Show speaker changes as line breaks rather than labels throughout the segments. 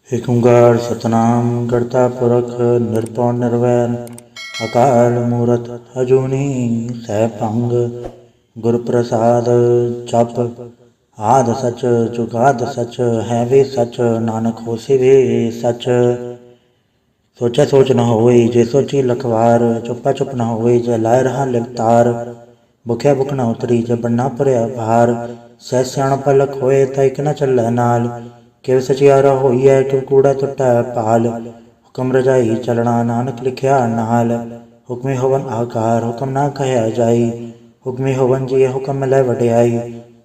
ਏਕ ਓਂਕਾਰ ਸਤਨਾਮ ਕਰਤਾ ਪੁਰਖ ਨਿਰਭਉ ਨਿਰਵੈਰ ਅਕਾਲ ਮੂਰਤ ਅਜੂਨੀ ਸੈਭੰਗ ਗੁਰ ਪ੍ਰਸਾਦ ਜਪ ਆਦਿ ਸਚ ਜੁਗਾਦਿ ਸਚ ਹੈ ਵੀ ਸਚ ਨਾਨਕ ਹੋਸੀ ਵੀ ਸਚ। ਸੋਚੈ ਸੋਚ ਨ ਹੋਈ ਜੇ ਸੋਚੀ ਲਖਵਾਰ ਚੁੱਪਾ ਚੁੱਪ ਨ ਹੋਈ ਜੇ ਲਾਇ ਰਹਾ ਲਿਵਤਾਰ। ਭੁਖਿਆ ਭੁਖ ਨ ਉਤਰੀ ਜੇ ਬੰਨਾ ਭਰਿਆ ਭਾਰ ਸਹਿ ਸਿਆਣਪ ਲਖ ਹੋਏ ਤਾਂ ਇਕ ਨ ਚੱਲੈ ਨਾਲ। ਕਿਵ ਸਚਿਆਰਾ ਹੋਈਐ ਕਿਵ ਕੂੜਾ ਟੁੱਟੈ ਭਾਲ ਹੁਕਮ ਰਜਾਈ ਚਲਣਾ ਨਾਨਕ ਲਿਖਿਆ ਨਾਲ। ਹੁਕਮੀ ਹੋਵਨ ਆਕਾਰ ਹੁਕਮ ਨਾ ਕਹਿਆ ਜਾਈ ਹੁਕਮੀ ਹੋਵਨ ਜੀਅ ਹੁਕਮ ਮਿਲੈ ਵਡਿਆਈ।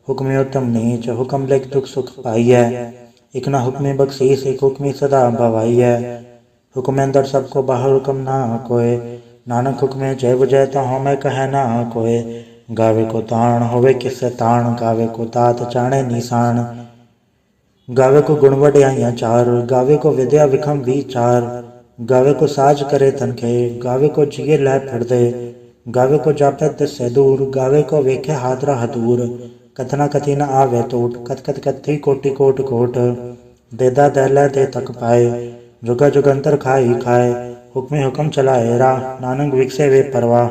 ਹੁਕਮੀ ਉਤਮ ਨੀਚ ਹੁਕਮ ਲਿਖ ਦੁਖ ਸੁਖ ਪਾਈਐ ਇਕ ਨਾ ਹੁਕਮੀ ਬਖਸ਼ੀਸ ਇਕ ਹੁਕਮੀ ਸਦਾ ਭਵਾਈਐ। ਹੁਕਮ ਅੰਦਰ ਸਭ ਕੋ ਬਾਹਰ ਹੁਕਮ ਨਾ ਕੋਇ ਨਾਨਕ ਹੁਕਮੇ ਜੈ ਬੁਝੈ ਤਾਂ ਹਉਮੈ ਕਹੈ ਨਾ ਕੋਇ। ਗਾਵੇ ਕੋ ਤਾਣ ਹੋਵੇ ਕਿਸੈ ਤਾਣ ਗਾਵੇ ਕੋ ਦਾਤ ਜਾਣੈ ਨੀਸਾਨ। ਗਾਵੇ ਕੋ ਗੁਣ ਵਡਿਆਈਆਂ ਚਾਰ ਗਾਵੇ ਕੋ ਵਿਦਿਆ ਵਿਖਮ ਵੀਚਾਰ। ਗਾਵੇ ਕੋ ਸਾਜ ਕਰੇ ਤਨਖੇ ਗਾਵੇ ਕੋ ਜੀਏ ਲੈ ਫਿਰਦੇ। ਗਾਵੇ ਕੋ ਜਾਪੈ ਦਿਸੈ ਦੂਰ ਗਾਵੇ ਕੋ ਵੇਖੈ ਹਾਦਰਾ ਹਦੂਰ। ਕਥਨਾ ਕਥੀ ਨ ਆਵੇ ਟੋਟ ਕਥ ਕਥ ਕਥੀ ਕੋਟਿ ਕੋਟ ਕੋਟ। ਦੇਦਾ ਦਹਿਲੇ ਦੇ ਤਕ ਪਾਏ ਜੁਗਾ ਜੁਗੰਤਰ ਖਾਈ ਖਾਏ। ਹੁਕਮੇ ਹੁਕਮ ਚਲਾਏ ਰਾਹ ਨਾਨਕ ਵਿਖਸੇ ਵੇ ਪਰਵਾਹ।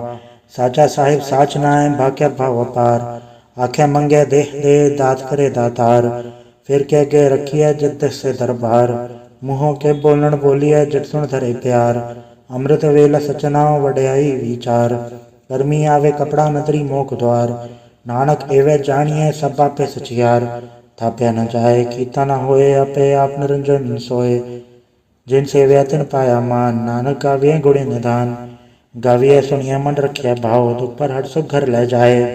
ਸਾਚਾ ਸਾਹਿਬ ਸਾਚ ਨਾਇ ਭਾਖਿਆ ਭਵ ਅਪਾਰ। ਆਖਿਆ ਮੰਗਿਆ ਦੇਹ ਦੇ ਦਾਤ ਕਰੇ ਦਾਤਾਰ। ਫਿਰ ਕੇ ਅੱਗੇ ਰੱਖੀਐ ਜਿਤ ਦਿਸੈ ਦਰਬਾਰ। ਮੂੰਹੋਂ ਕੇ ਬੋਲਣ ਬੋਲੀਐ ਜਿਤ ਸੁਣ ਧਰੇ ਪਿਆਰ। ਅੰਮ੍ਰਿਤ ਵੇਲਾ ਸਚਨਾਉ ਵਡਿਆਈ ਵਿਚਾਰ। ਕਰਮੀ ਆਵੇ ਕਪੜਾ ਨਦਰੀ ਮੋਖ ਦੁਆਰ। ਨਾਨਕ ਏਵੈ ਜਾਣੀਐ ਸਭ ਆਪੇ ਸਚਿਆਰ। ਥਾਪਿਆ ਨ ਜਾਏ ਕੀਤਾ ਨ ਹੋਏ ਆਪੇ ਆਪ ਨਿਰੰਜਨ ਸੋਏ। ਜਿਨ ਸੇਵਿਆ ਤਿਨ ਪਾਇਆ ਮਾਨ ਨਾਨਕ ਗਾਵੀਐ ਗੁਣੇ ਨਿਧਾਨ। ਗਾਵੀਐ ਸੁਣੀਐ ਮਨ ਰਖਿਆ ਭਾਉ ਦੁਖ ਪਰ ਹਟ ਸੁਖ ਘਰ ਲੈ ਜਾਏ।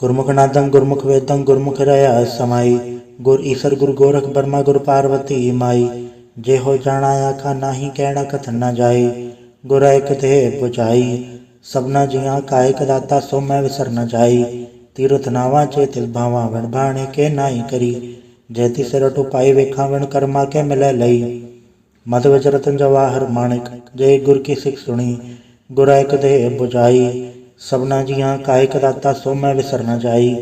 ਗੁਰਮੁਖ ਨਾਦੰ ਗੁਰਮੁਖ ਵੇਦੰ ਗੁਰਮੁਖ ਰਹਾ ਸਮਾਈ। ਗੁਰ ਈਸਰ ਗੁਰ ਗੋਰਖ ਬਰਮਾ ਗੁਰ ਪਾਰਵਤੀ ਮਾਈ। ਜੇ ਹੋ ਜਾਣਾ ਆਖਾ ਨਾਹੀ ਕਹਿਣਾ ਕਥਨ ਨ ਜਾਈ। ਗੁਰ ਏਕ ਦੇਹ ਬੁਝਾਈ ਸਭਨਾ ਜੀਆਂ ਕਾ ਏਕ ਦਾਤਾ ਸੋ ਮੈਂ ਵਿਸਰ ਨ ਜਾਈ। ਤੀਰਥ ਨਾਵਾਂ ਚੇ ਤਿਲ ਭਾਵਾਂ ਵਣ ਭਾਣੇ ਕੇ ਨਾਹੀ ਕਰੀ। ਜੈ ਤਿਸ ਰਟੁ ਪਾਈ ਵੇਖਾਂ ਵਣ ਕਰਮਾ ਕੇ ਮਿਲੈ ਲਈ। ਮਦ ਵਿਚ ਰਤਨ ਜਵਾਹਰ ਮਾਣਿਕ ਜੇ ਗੁਰ ਕੀ ਸਿੱਖ ਸੁਣੀ। ਗੁਰ ਏਕ ਦੇਹ ਬੁਝਾਈ ਸਭਨਾ ਜੀਆਂ ਕਾ ਏਕ ਦਾਤਾ ਸੋ ਮੈਂ ਵਿਸਰ ਨ ਜਾਈ।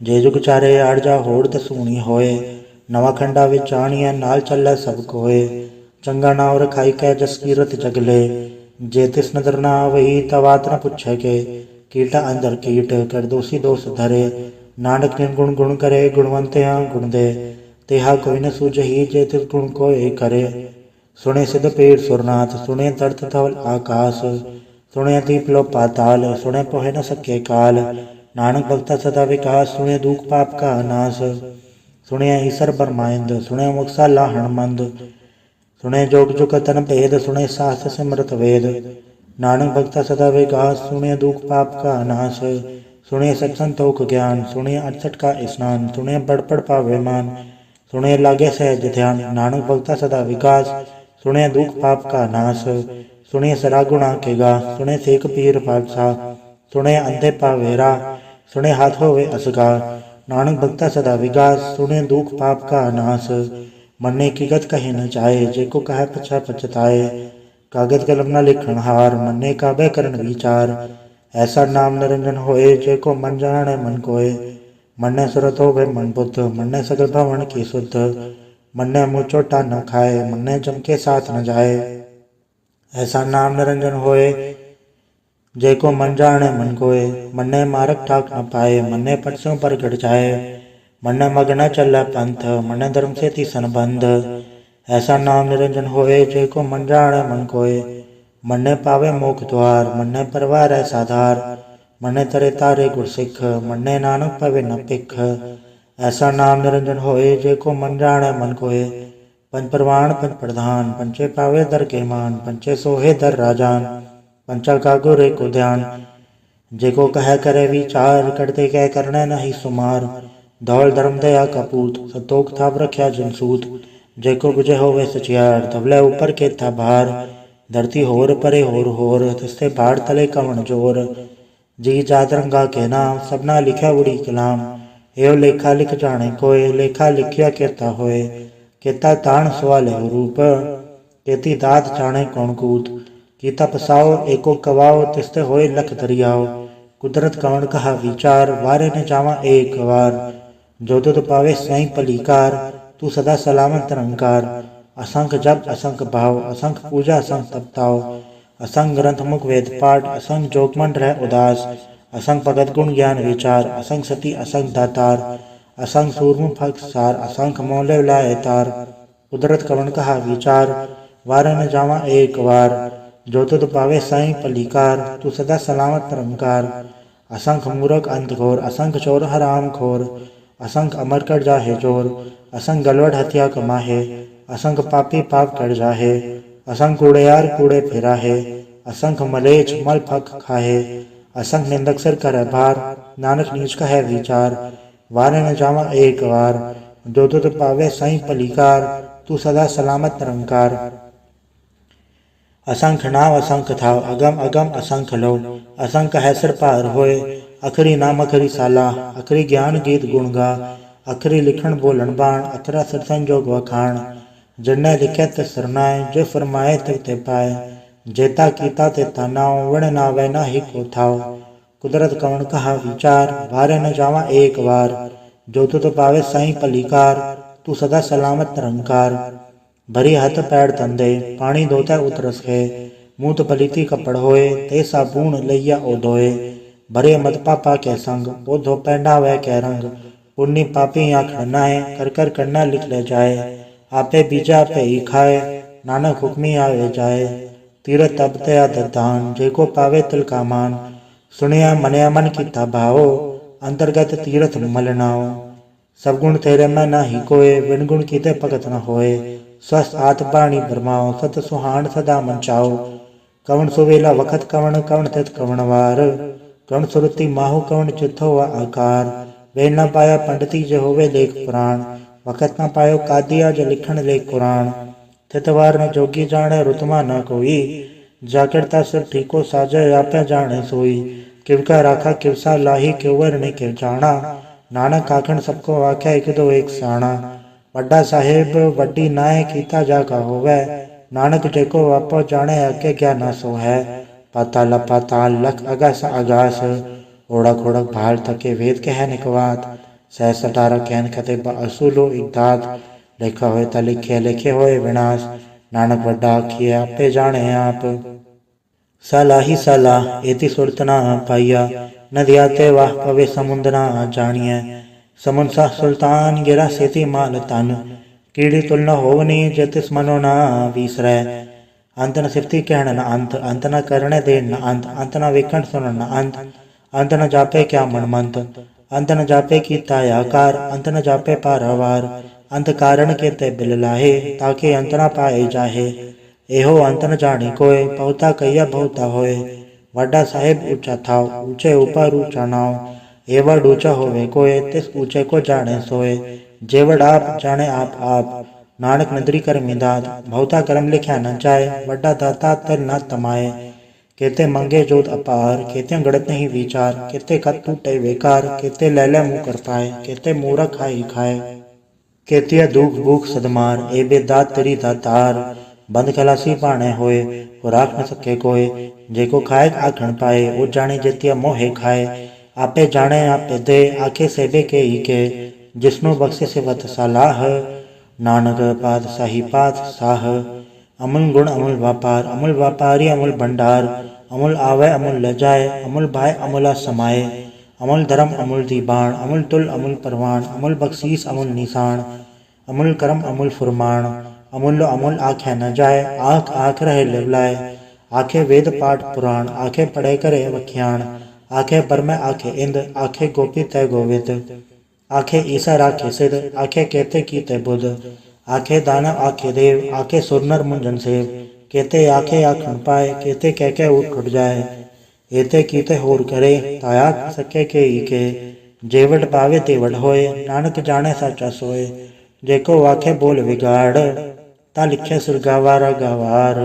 ਜੇ ਜੁਗ ਚਾਰੇ ਆੜ ਜਾ ਹੋੜ ਦਸੂਣੀ ਹੋਏ। ਨਵਾਂ ਖੰਡਾ ਵਿੱਚ ਆਣੀਐ ਨਾਲ ਚੱਲੈ ਸਭ ਕੋਏ। ਚੰਗਾ ਨਾਉ ਰਖਾਈ ਕੈ ਜਸ ਕੀਰਤ ਜਗਲੇ। ਜੇ ਤਿਸ ਨਦਰ ਨਾ ਆਵਈ ਤਾਂ ਬਾਤ ਨ ਪੁੱਛੈ ਕੇ। ਕੀਟਾ ਅੰਦਰ ਕੀਟ ਕਰ ਦੋਸੀ ਦੋਸ ਧਰੇ। ਨਾਨਕ ਨਿਰਗੁਣ ਗੁਣ ਕਰੇ ਗੁਣਵੰਤਿਆਂ ਗੁਣ ਦੇ। ਤਿਹਾ ਕੋਈ ਨ ਸੂਝਈ ਜੇ ਤਿਸ ਗੁਣ ਕੋਇ ਕਰੇ। ਸੁਣੇ ਸਿਧ ਪੀਰ ਸੁਰਨਾਥ ਸੁਣੇ ਤਰਤ ਧਵਲ ਆਕਾਸ। ਸੁਣੇ ਦੀਪ ਲੋ ਪਾਤਾਲ ਸੁਣੇ ਪੋਹਿ ਨ ਸਕੇ ਕਾਲ। ਨਾਨਕ ਭਗਤਾ ਸਦਾ ਵਿਕਾਸ ਸੁਣੇ ਦੂਖ ਪਾਪ ਕਾ ਨਾਸ। ਸੁਣਿਆ ਈਸਰ ਬਰਮਾਇੰਦ ਸੁਣੇ ਮੁਕਸਾ ਲਾਹਣ ਮੰਦ। ਸੁਣੇ ਜੋਗ ਜੁਗ ਤਨ ਭੇਦ ਸੁਣੇ ਸਾਸ ਸਿਮਰਤ ਵੇਦ। ਨਾਨਕ ਭਗਤਾ ਸਦਾ ਵਿਕਾਸ ਸੁਣੇ ਦੁਖ ਪਾਪ ਕਾ ਨਾਸ। ਸੁਣੇ ਸਤ ਸੰਤੋਖ ਗਿਆਨ ਸੁਣੇ 68 ਕਾ ਇਸਨਾਨ। ਸੁਣੇ ਬੜ ਪੜ ਪਾਵੇ ਮਾਨ ਸੁਣੇ ਲਾਗੇ ਸਹਿਜ ਧਿਆਨ। ਨਾਨਕ ਭਗਤਾ ਸਦਾ ਵਿਕਾਸ ਸੁਣੇ ਦੁਖ ਪਾਪ ਕਾ ਨਾਸ। ਸੁਣੇ ਸਰਾ ਗੁਣਾ ਕੇ ਗਾ ਸੁਣੇ ਸੇਖ ਪੀਰ ਪਾਤਸ਼ਾਹ। ਸੁਣੇ ਅੰਧੇ ਪਾਵੇ ਰਾਹ ਸੁਣੇ ਹਾਥ ਹੋਵੇ ਅਸਗਾ। ਨਾਨਕ ਭਗਤਾ ਸਦਾ ਵਿਕਾਸ ਸੁਣੇ ਦੁਖ ਪਾਪ ਕਾ ਨਾਸ। ਮੰਨੇ ਕੀ ਗਤ ਕਹੇ ਨ ਜਾਏ ਜੇ ਕੋ ਕਹੈ ਪਛਾ ਪਛਤਾਏ। ਕਾਗਦ ਕਲਮ ਨ ਲਿਖਣ ਹਾਰ ਮੰਨੇ ਕਾਬੇ ਕਰਨ ਵਿਚਾਰ। ਐਸਾ ਨਾਮ ਨਿਰੰਜਨ ਹੋਏ ਜੇ ਕੋ ਮਨ ਜਾਣੈ ਮਨ ਕੋਏ। ਮੰਨੇ ਸੁਰਤ ਹੋਵੇ ਮਨ ਬੁੱਧ ਮੰਨੇ ਸਗਲ ਭਵਨ ਕੀ ਸੁਧ। ਮੰਨੇ ਮੂੰਹ ਚੋਟਾ ਨ ਖਾਏ ਮੰਨੇ ਜਮ ਕੇ ਸਾਥ ਨ ਜਾਏ। ਐਸਾ ਨਾਮ ਨਿਰੰਜਨ ਹੋਏ ਜੇ ਕੋ ਮਨ ਜਾਣੈ ਮਨ ਕੋਏ। ਮੰਨੇ ਮਾਰਗ ਠਾਕ ਨ ਪਾਏ ਮੰਨੇ ਪਟ ਸਿਉ ਪ੍ਰਗਟ ਜਾਏ। ਮੰਨੇ ਮਗ ਨ ਚੱਲੈ ਪੰਥ ਮੰਨੇ ਧਰਮ ਸੇਤੀ ਸੰਬੰਧ। ਐਸਾ ਨਾਮ ਨਿਰੰਜਨ ਹੋਏ ਜੇ ਕੋ ਮਨ ਜਾਣੈ ਮਨ ਕੋਏ। ਮੰਨੇ ਪਾਵੇ ਮੋਖ ਦੁਆਰ ਮੰਨੇ ਪਰਵਾਰੈ ਸਾਧਾਰ। ਮੰਨੇ ਤਰੇ ਤਾਰੇ ਗੁਰ ਸਿੱਖ ਮੰਨੇ ਨਾਨਕ ਪਵੇ ਨ ਭਿਖ। ਐਸਾ ਨਾਮ ਨਿਰੰਜਨ ਹੋਏ ਜੇ ਕੋ ਮਨ ਜਾਣੈ ਮਨ ਕੋਏ। ਪੰਜ ਪ੍ਰਵਾਣ ਪੰਜ ਪ੍ਰਧਾਨ ਪੰਚੇ ਪਾਵੇ ਦਰ ਕੇ ਮਾਨ। ਪੰਚੇ ਸੋਹੇ ਦਰ ਰਾਜਾਨ ਪੰਚਾ ਕਾ ਗੁਰ ਏਕੋ ਧਿਆਨ। ਜੇ ਕੋ ਕਹਿ ਕਰੇ ਵਿਚਾਰ ਕਰਤੇ ਕਹਿ ਕਰਨੈ ਨਹੀਂ ਸੁਮਾਰ। ਧੌਲ ਧਰਮ ਦਇਆ ਕਾ ਪੂਤ ਸੰਤੋਖ ਥਾਪ ਰਖਿਆ ਜਿਨ ਸੂਤ। ਜੇ ਕੋ ਬੁਝੇ ਹੋਵੇ ਸਚਿਆਰ ਧਵਲੇ ਉਪਰ ਕੇਥਾ ਭਾਰ। ਧਰਤੀ ਹੋਰ ਪਰੇ ਹੋਰ ਹੋਰ ਤਿਸਤੇ ਭਾੜ ਤਲੇ ਕਵਣ ਜੋਰ। ਜੀ ਜਾਤ ਰੰਗਾ ਕੇ ਨਾਮ ਸਭਨਾ ਲਿਖਿਆ ਉੜੀ ਕਲਾਮ। ਏਉ ਲੇਖਾ ਲਿਖ ਜਾਣੇ ਕੋਏ ਲੇਖਾ ਲਿਖਿਆ ਕੇਤਾ ਹੋਏ। ਕੇਤਾ ਤਾਣ ਸਵਾਲਿਓ ਰੂਪ ਕੇਤੀ ਦਾਤ ਜਾਣੇ ਕੌਣ ਕੂਤ। ਕੀਤਾ ਪਸਾਓ ਏਕੋ ਕਵਾਓ ਤਿਸਤੇ ਹੋਏ ਲਖ ਦਰਿਆਓ। ਕੁਦਰਤ ਕਵਣ ਕਹਾ ਵਿਚਾਰ ਵਾਰੇ ਨ ਜਾਵਾਂ ਏਕ ਵਾਰ। ਜੋ ਤੁਧ ਪਾਵੇ ਸਈ ਭਲੀਕਾਰ ਤੂੰ ਸਦਾ ਸਲਾਮਤ ਨਿਰੰਕਾਰ। असंख जप असंख भाव, असंख पूजा असंख तपताओ, असंख ग्रंथ मुख वेद पाठ, असंख जोगमन रह उदास, असंख भगत गुण ज्ञान विचार, असंख सती असंख दातार, असंख सूरम फग सार, असंख मोले लाए तार, कुदरत कवन कहा विचार, वार न जावा एक वार, जो तुद पावे साई पलीकार, तू सदा सलामत निरंकार, असंख मूरख अंत घोर, असंख चोर हराम खोर, असंख अमर कर जाहे जोर, असंख गलवड हत्या कमाहे, असंख पापी पाप कर जाहे, असंख कूड़ेयार कूड़े फिराहे, असंख मलेच मल फक खाहे, असंख निंदक सिर कर भार, नानक नीच कहे विचार, वार न जावा एक वार, जो तुद पावे साई पलीकार, तू सदा सलामत निरंकार, असंख नाव असंख थाव, अगम अगम असंख लो, असंख है सिर पार होए, अखरी नाम अखरी साला, अखरी ज्ञान गीत गुण गा, अखरी लिखण बोलन बाण, अखरा सिर संजोग वखाण, जिन्ने लिखे ते सरनाए, जो फरमाए ते पाए, जेता कीता ते नाव, वण नावे ना ही को थाव, कुदरत कवन कहा विचार, वारे न जावा एक वार, जो तुद पावे साई पलीकार, तू सदा सलामत निरंकार, भरी हथ पैर तंदे, पानी धोता उतरस है, मूत पलीती कपड़ होए, ते साबून लैया ओ धोए, भरे मत पापा के संग, ओ धो पैंडा वह के रंग, पुण्य पापी आँख नाए, कर कर करना लिख ले जाए, आपे बीजा आपे ही खाए, नानक हुक्मी आवे जाए, तीरथ तब तया दान, जेको पावे तिल का मान, सुनिया मनया मन की भाओ, अंतर्गत तीरथ मलनाओ, सब गुण तेरे में ना ही कोय, बिन गुण कीते भगत न होए, स्वस्थ आत बाणी भरमाओ, सत सुहान सदा मंचाओ, कवन सुवेला वखत कवन, कवन तित कवन वार, कवन सुरति माहु कवन चित्थो व आकार, वेल न पाया पंडिती जो होवे लेख पुराण, वखत न पायो कादिया जो लिखण लेख कुरान, थितवार न जोगी जाने रुतमा न कोई, जाकिरता सिर ठीको साजे आपे जाने सोई, किवका राखा किवसा लाही क्योवर ने किव जाना, नानक आखण सबको आख्या एक दो एक साणा, वड्डा साहेब वड्डी नाय कीता जागा होवे, नानक जेको वापो जाने अगे क्या ना सो है, पाताल पाताल लख अगास आगास, ओढ़क ओढ़क भाल थके वेद कह निकवात, सह सटारा कहन खते असुलो इकदात, लिखा होए ता लिखे लिखे होए विनाश, नानक वड्डा आखिए आपे जाने आप, सलाही सलाह एति सुरत ना पाइया, नदिया ते वाह पवे समुद्र ना जानिए, समुंसा सुल्तान गिरा सेती माल तन, कीड़ी तुल न होवनी जतिस मनो ना विसरै, अंत न सिफती कहण न अंत, अंत न करणे दे न अंत, अंत न वेखण सुनण न अंत, अंत न जापे क्या मनमंत, अंत न जापे कीता आकार, अंत न जापे पारावार, अंत कारण के ते बिल लाहे, ताके अंत न पाए जाहे, एहो अंत न जानी कोय, बहुता कहिया बहुता होए, वड्डा साहेब ऊंचा थाव, ऊंचे ऊपर ऊंचा नाव, एवड ऊंचा होवे कोय, तिस ऊंचे को जाने सोए, जेवड आप जाने आप, नानक नदरी कर मिदात, बहुता कर्म लिख्या न जाए, वड्डा दाता तर न तमाए, केते मंगे जोत अपार, केते गड़त नहीं विचार, केते खत टूटे बेकार, केते लैले मुँह कर पाए, केते मूरख खाई खाए, केतिया दुख भूख सदमार, ए बे दात तेरी दातार, बंद खलासी पाने होए, वो राख न सके कोय, जेको खाए आखण पाए, वो जाने जेतिया मोहे खाए, आपे जाने आपे दे, आखे सेबे के ही के, जिसनु बख्शे से वत सलाह, नानक पात साही पात साह, अमूल गुण अमूल व्यापारी अमूल भंडार, अमूल आवे अमूल ल जाए, अमूल भाई अमूला समाये, अमूल धर्म अमूल दीबाण, अमूल तुल अमूल परवान, अमूल बख्शीस अमूल निशान, अमूल कर्म अमूल फुरमाण, अमूल्य अमूल आख्या न जाए, आँख आँख रहे लिवलाए, आखे वेद पाठ पुराण, आखे पढ़े करे वख्याण, आखे बरमे आखे इंद, आखे गोपी तय गोविद, आखे ईसा राखे सिद्ध, आखे केते कीते बुध, आखे दानव आखे देव, आखे सुरनर मुंजन सेव, केते आखे आखण पाए, केते कह के उठ उठ जाए, एते कीते होर करे, ताया सके के ही के, जेवट पावे तेवट होए, नानक जाने साचा सोए, जेको आखे बोल विगाड़, ता लिखे सिर गावारा गावार,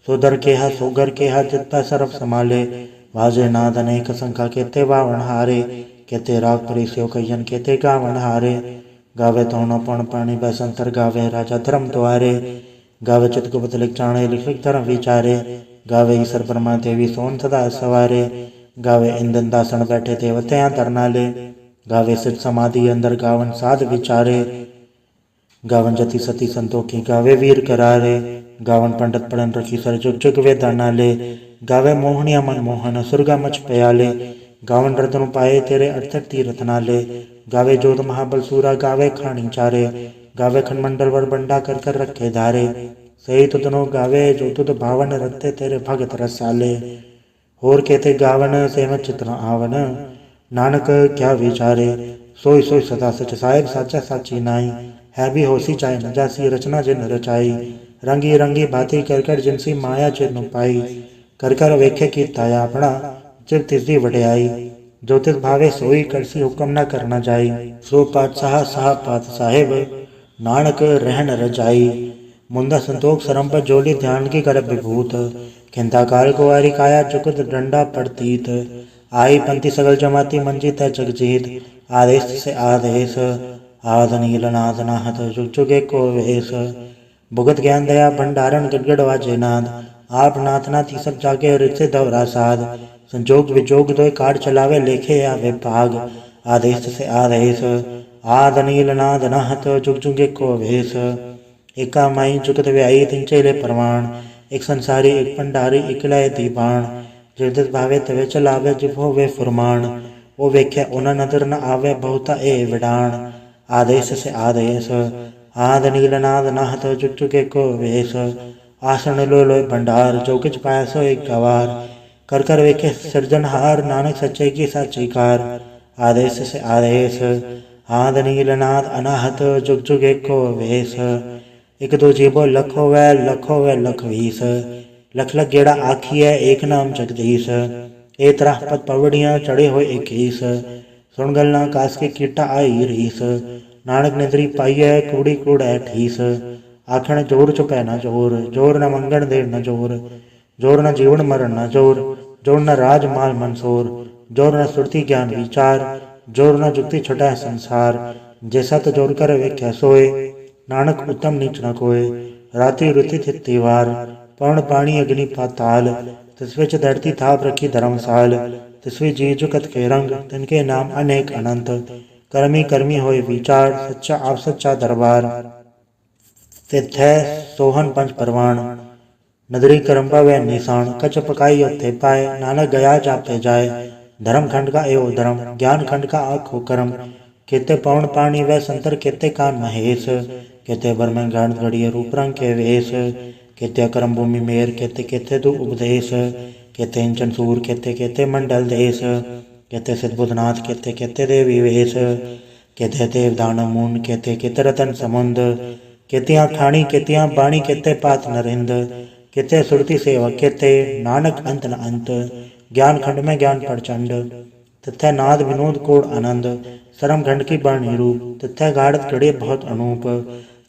सुधर केहा सोगर केहा जितना सरफ संभाले, वाजे नाद अनेक संख्या केते वावण हारे, केते राग परिस्यो कयन केते गावण हारे, गावे तोनो पण पाणी बैसंतर गावे राजा धर्म द्वारे, गावे चित गुप्त लिख जाने लिख धर्म विचारे, गावे ईश्वर परमा देवी सोन सदा सवारे, गावे इंदन दासन बैठे देवत्या तरनाले, गावे सिद्ध समाधि अंदर गावन साध विचारे, गावन जति सती संतोखी, गावे वीर करारे। गावन पंडित पढ़न रखी सर, जुग जुग वे दाना ले। गावे मोहनिया मन मोहन, सुरगा मच प्याले। गावन रतन पाए तेरे अर्थक तीरथ नाले। गावे जोध महाबल सूरा, गावे खानी चारे। गावे खंडमंडल वर बंडा कर कर रखे धारे। सही तुतनो गावे जो तुद भावन, रखते तेरे भगत रसाले। होर कहते गावन सेम चित्र आवन, नानक क्या विचारे। सोई सोई सदा सच साहेब, साचा साची नाई। है भी होसी चाहे न जासी, रचना जिन रचाई। रंगी रंगी भांति कर कर, जिनसी माया चिन्ह पाई। कर कर वेखे की ताया अपना, जिव तिसदी वड्याई। जो तिस भावे सोई, करसी हुक्म न करना जाई। सो पातशाह साह पात साहेब, नानक रहन रजाई। मुंदा संतोख सरंप जोली, ध्यान की कर विभूत। खिंता काल कुवारी काया, जुगत डंडा पड़तीत। आई पंथी सगल जमाती, मंजी तय जगजीत। आदेश से आदेश, आद नील नाद नाहत, जुग जुगे को वेश। भुगत ज्ञान दया भंडारण, गड़गड़ वाजे नाद। आप नाथ नाथी सब जागे, रिचे दवरा साध। संजोग विजोग दोय कार चलावे, लेखे आवे भाग। आदेश से आदेश, आद नील नाद नाहत, जुग जुगे को वेश। एका माई जुगत व्याई, तिन चेले प्रमाण। एक संसारी एक भंडारी, एक लय दीवान। जिरदिस भावे तवे चलावे, जिव होवे फुरमान। ओ वेख्या उना नदर न आवे, बहुता ए विडाण। आदेश से आदेश, आद नील नाद नाहत, जुग जुगे को वेश। आसन लो लोय भंडार, जो किछ पाया सो एक गवार। कर कर वेखे सृजनहार, नानक सच्चे की साची कार। आदेश से आदेश, आद नील नाद अनाहत, जुग जुगे को वेश। एक दो जीवो लख होवै, लख होवै लख वीस। लख लख गेड़ा आखिए, एक नाम जगदीश। ए तरह पद पवड़ियाँ, चढ़े हुए इक्कीस। सुन गलना कास के कीटा आई रीस। नानक निद्री पाइए, कूड़ी कूड़ है ठीस। आखण जोर चुपै न जोर, जोर न मंगण देर न जोर। जोर न जीवन मरण न जोर, जोर न राज माल मंसूर। जोर न सुरती ज्ञान विचार, जोर न जुक्ति छुटै संसार। जैसा तो जोर कर वेख्या सोए, नानक उत्तम नीच न कोय। राति रुति थिति वार, पवन पानी अग्नि पाताल। तिसवे च धरती थाप रखी धर्मसाल। तिसवे जी जुकत के रंग, तिनके नाम अनेक अनंत। कर्मी कर्मी होए विचार, सच्चा आप सच्चा दरबार। तिथै सोहन पंच परवान, नदरी करम्बा व निशान। कच पकाई उत्थे पाए, नानक गया जापे जाए। धर्म खंड का एवं धर्म, ज्ञान खंड का आखो कर्म। केते पवन पानी व संतर, केते कान महेश। केते बर में गान घड़िए, रूप रंग के वेश। केते करम भूमि मेर, केते केते दु उपदेश। केते इंचन सूर, केते केते मंडल देश। केते सिद्ध बुधनाथ, केते केते देवी वेश। केते देव दानव मून, केते केते रतन समुंद। केतियाँ खाणी केतियाँ बाणी, केते पात नरिंद। केते सुरती सेवक, केते नानक अंत न अंत। ज्ञान खंड में ज्ञान प्रचंड, तथै नाद विनोद कोड आनंद। सरम खंड की बाणी रूप, तथै गाढ़त घड़े बहुत अनूप।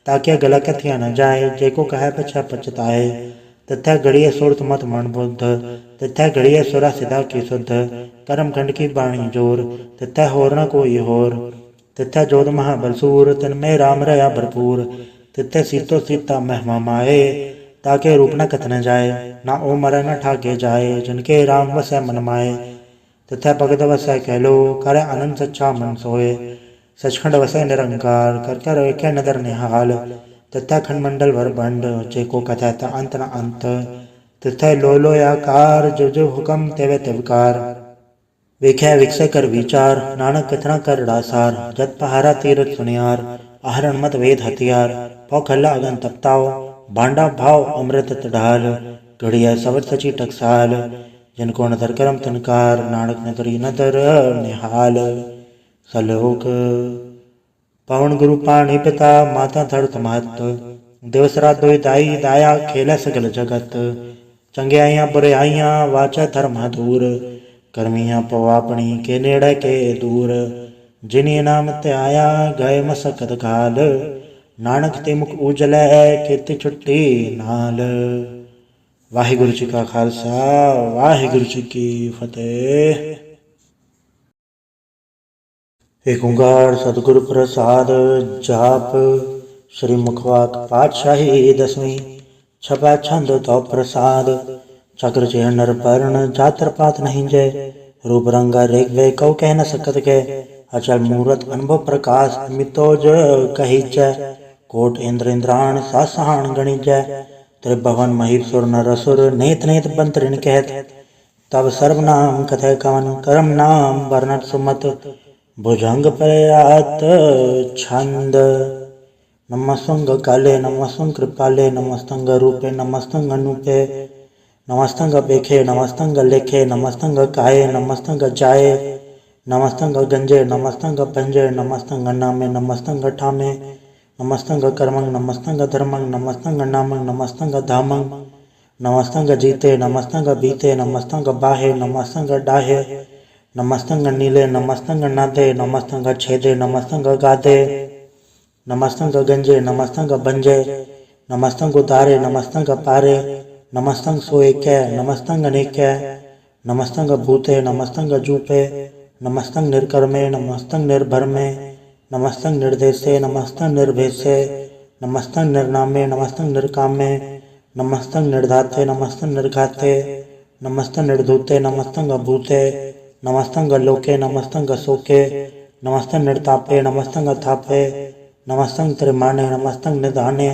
ताकि गला कथिया न जाए, जेको कहे पछा पछताए। तथै घड़िए सुरत मत मन बुद्ध, तथै घड़िए सुरा सिधा की शुद्ध। कर्म खंड की बाणी जोर, तथै होर न कोई होर। तथै जोध महाबलसूर, तन्मय राम रया भरपूर। तिथे सीतो सीता महिमा माए, ताके रूप न कथन जाए। ना ओ मर न ठाके जाए, जिनके राम वसै मन माए। तथा भगत वसै कहलो, करे आनंद सच्चा मन सोए। सचखंड वसै निरंकार, कर कर वेखे नदर निहाल। तथा खंड भर बंड, जेको कथै ता अंत न अंत। तिथे लो लो आकार, जो जो हुक्म तेवे तिवकार। वेख्या विकसै कर विचार, नानक कथना कर डासार। जत पहारा तीरथ सुनियार, आहरण मत वेद हथियार। पौ खल्ला अगन तपताओ, भांडा भाव अमृत ढाल। घड़िया सबर सची टकसाल, जिनको नदर करम तनकार। नानक नदरी नदर निहाल। सलोक पवन गुरु पाणी पिता, माता धरत महत। दिवसरा दोई दाई, दाया खेल सगल जगत। चंगियाइयां बुराइयां, वाचा धर्म दूर। कर्मियां पवापणी, के नेड़े के दूर। जिन्हें नाम ते आया, गए मसकत काल। नानक ते मुख उजलै, केते छुट्टी नाल। वाहिगुरु जी का खालसा, वाहिगुरु जी की फतेह। एक ओंकार सतगुरु प्रसाद। जाप श्री मुखवाक पातशाही दसवीं। छपा छंद तो प्रसाद। चक्र चेह नर पर्ण, जातर पात नहीं जय। रूप रंगा रेख वे, कौ कह न सकत के। अचल मूरत अनुभव प्रकाश, मितोज कही जय। कोट इंद्र इंद्राण सासहान गणिजय त्रिभुवन महीसुर नरसुर नेत नेत बंतरिण कहत तब सर्वनाम कथय कवन कर्म नाम वर्णत सुमत भुजंग प्रयात छंद नमस्तंग काले नमस्तंग कृपाले नमस्तंग रूपे नमस्तंग अनूपे नमस्तंग बेखे नमस्तंग लेखे नमस्तंग काये नमस्तंग जाये नमस्तंग गंजे नमस्तंग पंजे नमस्तंग नामे नमस्तंग ठामे नमस्तंग कर्मंग नमस्तंग धर्मंग नमस्तंग नामंग नमस्तंग धामंग नमस्तंग जीते नमस्तंग बीते नमस्तंग बाहे नमस्तंग डाहे नमस्तंग नीले नमस्तंग नादे नमस्तंग छेदे नमस्तंग गादे नमस्तंग गंजे नमस्तंग बंजे नमस्तंग उतारे नमस्तंग पारे नमस्तंग सोएकै नमस्तंग अनेकै नमस्तंग भूते नमस्तंग जूपे नमस्तंग निर्कर्मे नमस्तंग निर्भरमे नमस्तंग निर्देशे नमस्तंग निर्भेशे नमस्तंग निर्नामे नमस्तंग निर्कामे नमस्तंग निर्धाते नमस्तंग निर्घाते नमस्तंग निर्धूते नमस्तंग अभूते नमस्तंग लोके नमस्तंग शोके नमस्तंग निर्तापे नमस्तंग थापे नमस्तंग त्रिमाणे नमस्तंग निधाने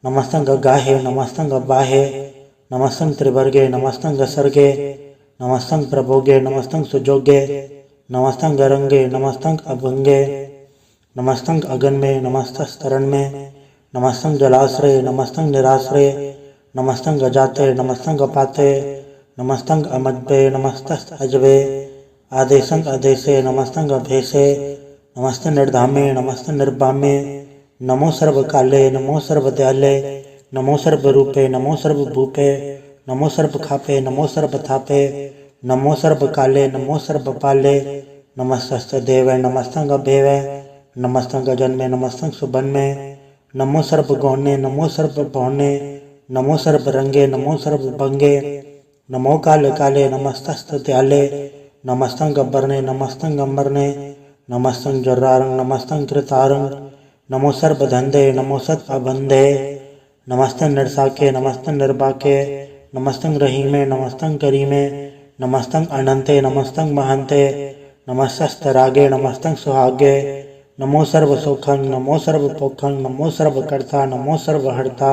नमस्तंग गाहे नमस्तंग बाहे नमस्तंग त्रिवर्गे नमस्तंग सर्गे नमस्तंग प्रभोगे नमस्तंग सुजोगे नमस्तंग रंगे नमस्तंग अभंगे नमस्तंग अगन में नमस्तस्तरण में नमस्तंग जलाश्रय नमस्तंग निराश्रय नमस्तंग अजाते नमस्तंग अपाते नमस्तंग अमद्भे नमस्तस्त अजबे आदेशंग अदेशे नमस्तंग अभेसे नमस्ते निर्धामे नमस्ते निर्बामे नमो सर्वकाले नमो सर्वदयाले नमो सर्वरूपे नमो सर्वभूपे नमो सर्वखापे नमो सर्वथापे नमो सर्वकाले नमो सर्वपाले नमस्तस्ते देवे नमस्तंग अभेवे नमस्तंग जन्मे नमस्तंग सुबन्मे नमो सर्वगौणे नमो सर्वभौणे नमो सर्वरंगे नमो सर्वभंगे नमो काले काले नमस्तस्त्याले नमस्तंग अबरने नमस्तंग अमरने नमस्तंग जर्रारंग नमस्तंग कृतारंग नमो सर्वधंधे नमो सत्अबंधे नमस्तंग निर्साके नमस्तंग निर्बाके नमस्तंग रहीमे नमस्तंग करीमे नमस्तंग अनंते नमस्तंग महंते नमस्तस्तरागे नमस्तंग सुहागे नमो सर्वसुखंग नमो सर्वपोखंग नमो सर्वकर्ता नमो सर्वहर्ता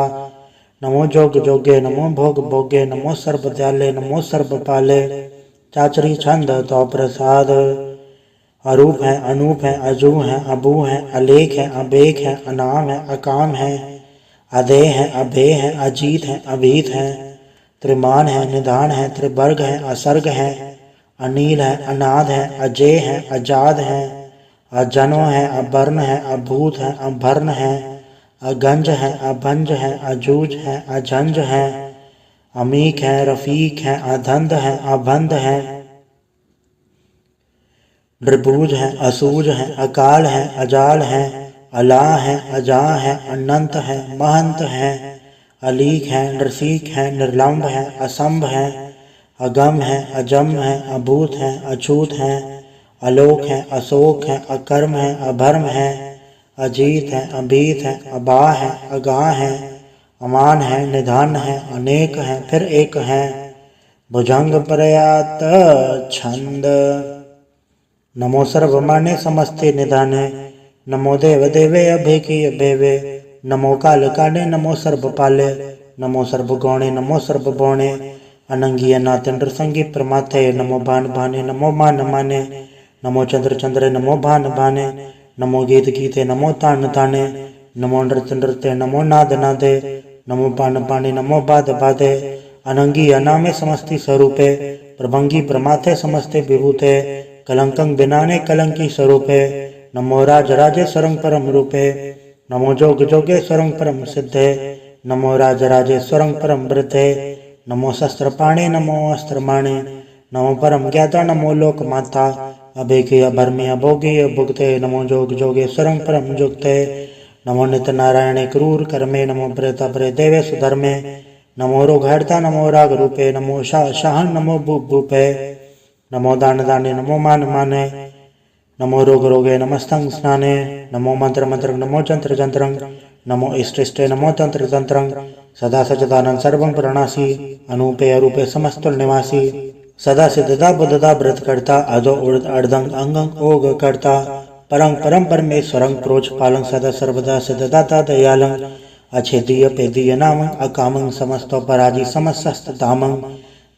नमो जोग जोगे नमो भोग भोगे नमो सर्वदयाले नमो सर्वपाले चाचरी छंद तो प्रसाद अरूप है अनूप है अजू है अबू है अलेख है अबेख है अनाम है अकाम है अधे है अभे है अजीत है अभीत है त्रिमान है निधान है त्रिवर्ग है असर्ग है अनील है अनाद है अजय है अजाद है अजनो है अबर्ण है अभूत है अभर्ण है अगंज है अभंज है अजूज है अझंज है अमीक है रफीक है अधंध है अबंध है निर्बूज है असूज है अकाल है अजाल है अला है अजा है अनंत है महंत है अलीक है नरसीक है निर्लंब है असंभ है अगम है अजम है अभूत है अछूत है अलोक है अशोक है अकर्म है अभर्म है अजीत है अभीत है अबाह है अगाह है अमान है निधान है अनेक है फिर एक है भुजंग प्रयात छंद नमो सर्वमाने समस्ते निधाने नमो देव देवे अभे की अभेवे नमो काल काले नमो सर्वपाले नमो सर्वगौणे नमो सर्वभौणे अनंगी अनाथ संगी प्रमाथे नमो भान भाने नमो मान माने नमो चंद्र चंद्रे नमो भान भाने नमो गीत गीते नमो तान ताने नमो नृत्य नृत्य नमो नाद नादे नमो पान पाने नमो बाद बादे अनंगी अनामे समस्ति स्वरूपे प्रभंगी प्रमाथे समस्ते विभूते कलंकं बिनाने कलंकी स्वरूपे नमो राज राजे स्वरंग परम रूपे नमो जोग जोगेश्वरं परम सिद्धे नमो राज राजेश्वरं परम वृद्धे नमो शस्त्रपाणे नमो अस्त्रमाणे नमो परम ज्ञाता नमो लोक माता अभेके अभर्मे अभोगे अभुक्ते नमो जोग जोगेश्वरं परम जुक्ते नमो नित्य नारायणे क्रूर कर्मे नमो प्रेत प्रे देवे सुधर्मे नमो रोगहर्ता नमो राग रूपे नमो शाहन नमो भूप भूपे नमो दान दाने नमो मान माने नमो रोग रोगे नमस्तंग स्नाने नमो मंत्र मंत्र नमो जंत्र जंत्रं नमो इष्ट इष्टे नमो तंत्र तंत्रं सदा सचदानंद सर्वं प्रणासी अनूपे अरूपे समस्तुल निवासी सदा सिद्धदा बुद्धदा व्रत करता अधो अर्धंग अंगंग ओग करता परं परम परमेश्वरं प्रोच पालं सदा सर्वदा सिद्धदाता दयालं अछेदीय पेदीय नामं अकामं समस्तो पराजी समस्त दामं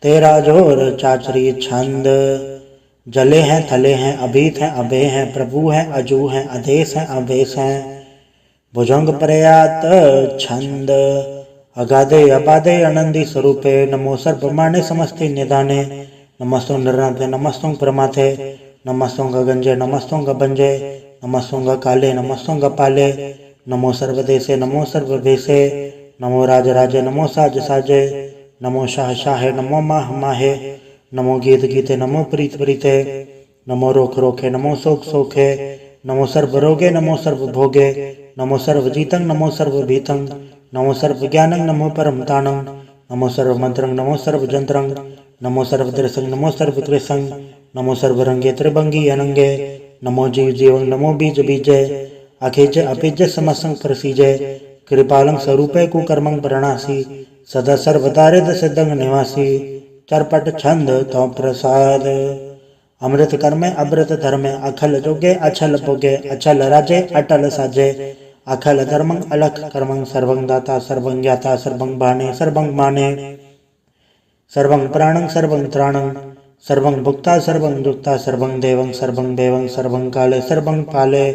तेरा जोर चाचरी छंद जले हैं थले हैं अभीत हैं अभे हैं प्रभु हैं अजू हैं अधेश हैं अवेश हैं भुजंग प्रयात छंद अगाधे अपादे आनंदी स्वरूपे नमो सर्वमाने समस्ते निदाने नमस्तुं निर्नाथे नमस्तुं प्रमाथे नमस्तुं गगंजे नमस्तुं गबंजे नमस्तुं काले नमस्तुं गपाले नमो सर्वदेशे नमो सर्वभेशे नमो राजराजे नमो साज साजे नमो शाह शाहे नमो माह माहे नमो गीत गीते नमो प्रीत प्रीते नमो रोख रोखे नमो शोक सोखे नमो सर्व रोगे नमो सर्व भोगे नमो सर्व जीतं नमो सर्व भीतं नमो सर्व ज्ञानं नमो परम तानं नमो सर्व मंत्रं नमो सर्व जंत्रं नमो सर्व दृसं नमो सर्व कृसं नमो सर्व रंगे त्रिभंगी अनंगे नमो जीव जीवं नमो बीज बीजे अखिज अपिज समसं प्रसीजे कृपालं स्वरूपे कुकर्मं प्रणासी सदा सर्वदारिद सिद्धं निवासी चरपट छंद तो प्रसाद अमृत कर्मे अमृत धर्मे अखल जोगे अछल भोगे अचल राजे अटल साजे अखल धर्मं अलख कर्मं सर्वं दाता सर्वं ज्ञाता सर्वं बाणे सर्वं माने सर्वं प्राणं सर्वं त्राणं सर्वं भुक्ता सर्वं दुक्ता सर्वं देवं सर्वं देवं सर्वं काले सर्वं पाले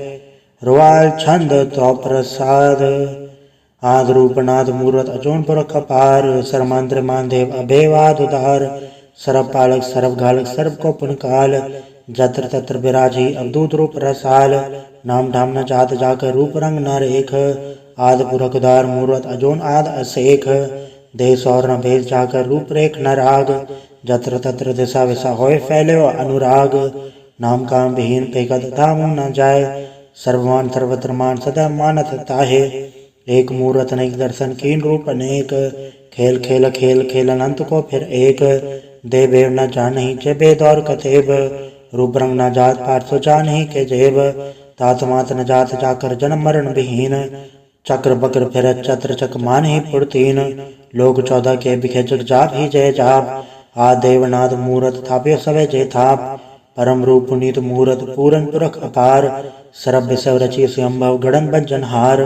रुवाल छंद तो प्रसाद आद रूपनाद मूर्त अजोन पुरख अपार सर्मांत्र मानदेव अभेवाद उदार सर्व पालक सर्व घालक सर्व को पुनकाल जत्र तत्र विराजी अवधूत रूप रसाल नाम धाम न जात जाकर रूप रंग न रेख आद पुरख उदार मूर्त अजोन आद असेख देश और न भेद जाकर रूप रेख न राग जत्र तत्र दिशा विशा होय फैले अनुराग नाम काम विहीन पेकत धाम न जाए सर्वमान सर्वत्र मान सदा मानत ताहे एक मूर्त अनेक दर्शन कीन रूप अनेक खेल खेल खेल खेल अनंत को फिर एक देवेव न जानही जे वेद और कथेब रूप रंग न जात पाठ सो जानही के जेब तात मात न जात जाकर जन्म मरण विहीन चक्र बक्र फिर चत्र चक मान ही पुरतीन लोग 14 के बिखे जग जाप ही जय जाप आ देवनाथ मूर्त थाप्यो सवे जय थाप परम रूप पुनीत मूर्त पूरन पुरख अपार सरब विसव रचि स्वयंभव गणन बंजन हार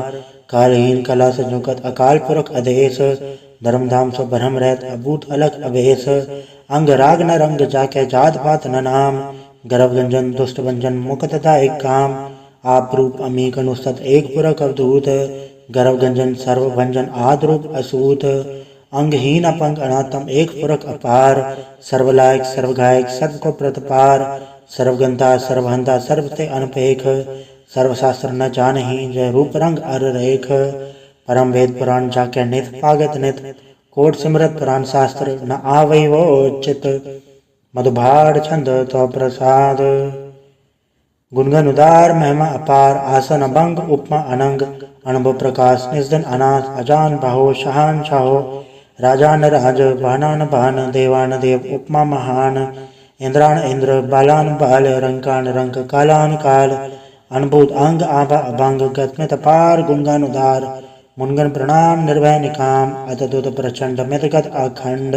कालहीन कला संयुगत अकाल पुरख अदेश धर्मधाम सो भरम रहत अभूत अलग अवेश अंग राग न रंग जाके जात पात न नाम गर्भ गंजन दुष्ट भंजन मुख तथा एक काम आप रूप अमीक अनुसत एक पुरख अवधूत गर्भ गंजन सर्व भंजन आद रूप असूत अंगहीन अपंग अनातम एक पुरख अपार सर्वलायक सर्वगायक सर्व को प्रतपार सर्वगंता सर्वहंता सर्वते अनपेख सर्वशास्त्र न जानही जय रूप रंग अर रेख परम वेद पुराण जाके नित पागत नित कोट सिमरत पुराण शास्त्र न आवै वो चित मधुभाड़ छंद तो प्रसाद गुणगन उदार महिमा अपार आसन अभंग उपमा अनंग अनुभव प्रकाश निजन अनाथ अजान बाहो शहान शाहो राजान राज भानान भान देवान देव उपमा महान इंद्रान इंद्र बालान बाल रंकान रंक कालान काल अनुभूत अंग आभा अभंग गतमित अपार गुणगान उदार मुनगन प्रणाम निर्भय निकाम अतदुत प्रचंड मितगत अखंड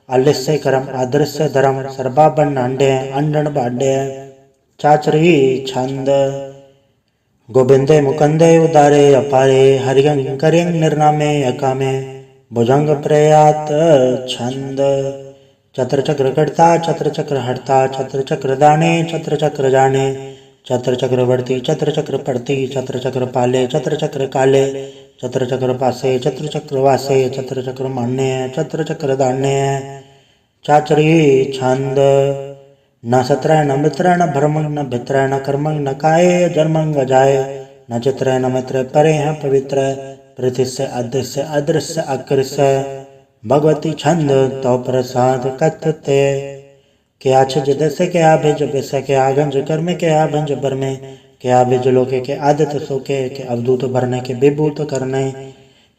अलिस्य करम अदृश्य धर्म सर्वाभन अंडे अंडन बाडे चाचरी छंद गोविंदे मुकंदे उदारे अपारे हरियं करियं निर्नामे अकामे भुजंग प्रयात छंद चत्र चक्र कटता चत्र चक्र हटता चत्र चक्र दाने चत्र चक्र जाने चत्र चक्रवर्ती चत्र चक्र पड़ती चत्र चक्र पाले चत्र चक्र काले चत्र चक्र पासे चत्र चक्र वासे चत्र चक्र मान्य चत्र चक्र दान्य चाचरी छंद न सत्र न मित्र न भ्रमं न भित्र न कर्मं न काय जन्मं गजाय न चित्र न मित्र परे हैं पवित्र पृथिस्य अदृश्य अदृश्य अकृष्य भगवती छंद तो प्रसाद कथते क्या छज दस्य क्या भेज बेस्य क्या गंज कर्मे क्या भंज बरमे क्या भेज लोके के आदित सोके के अवधूत भरने के विभूत करने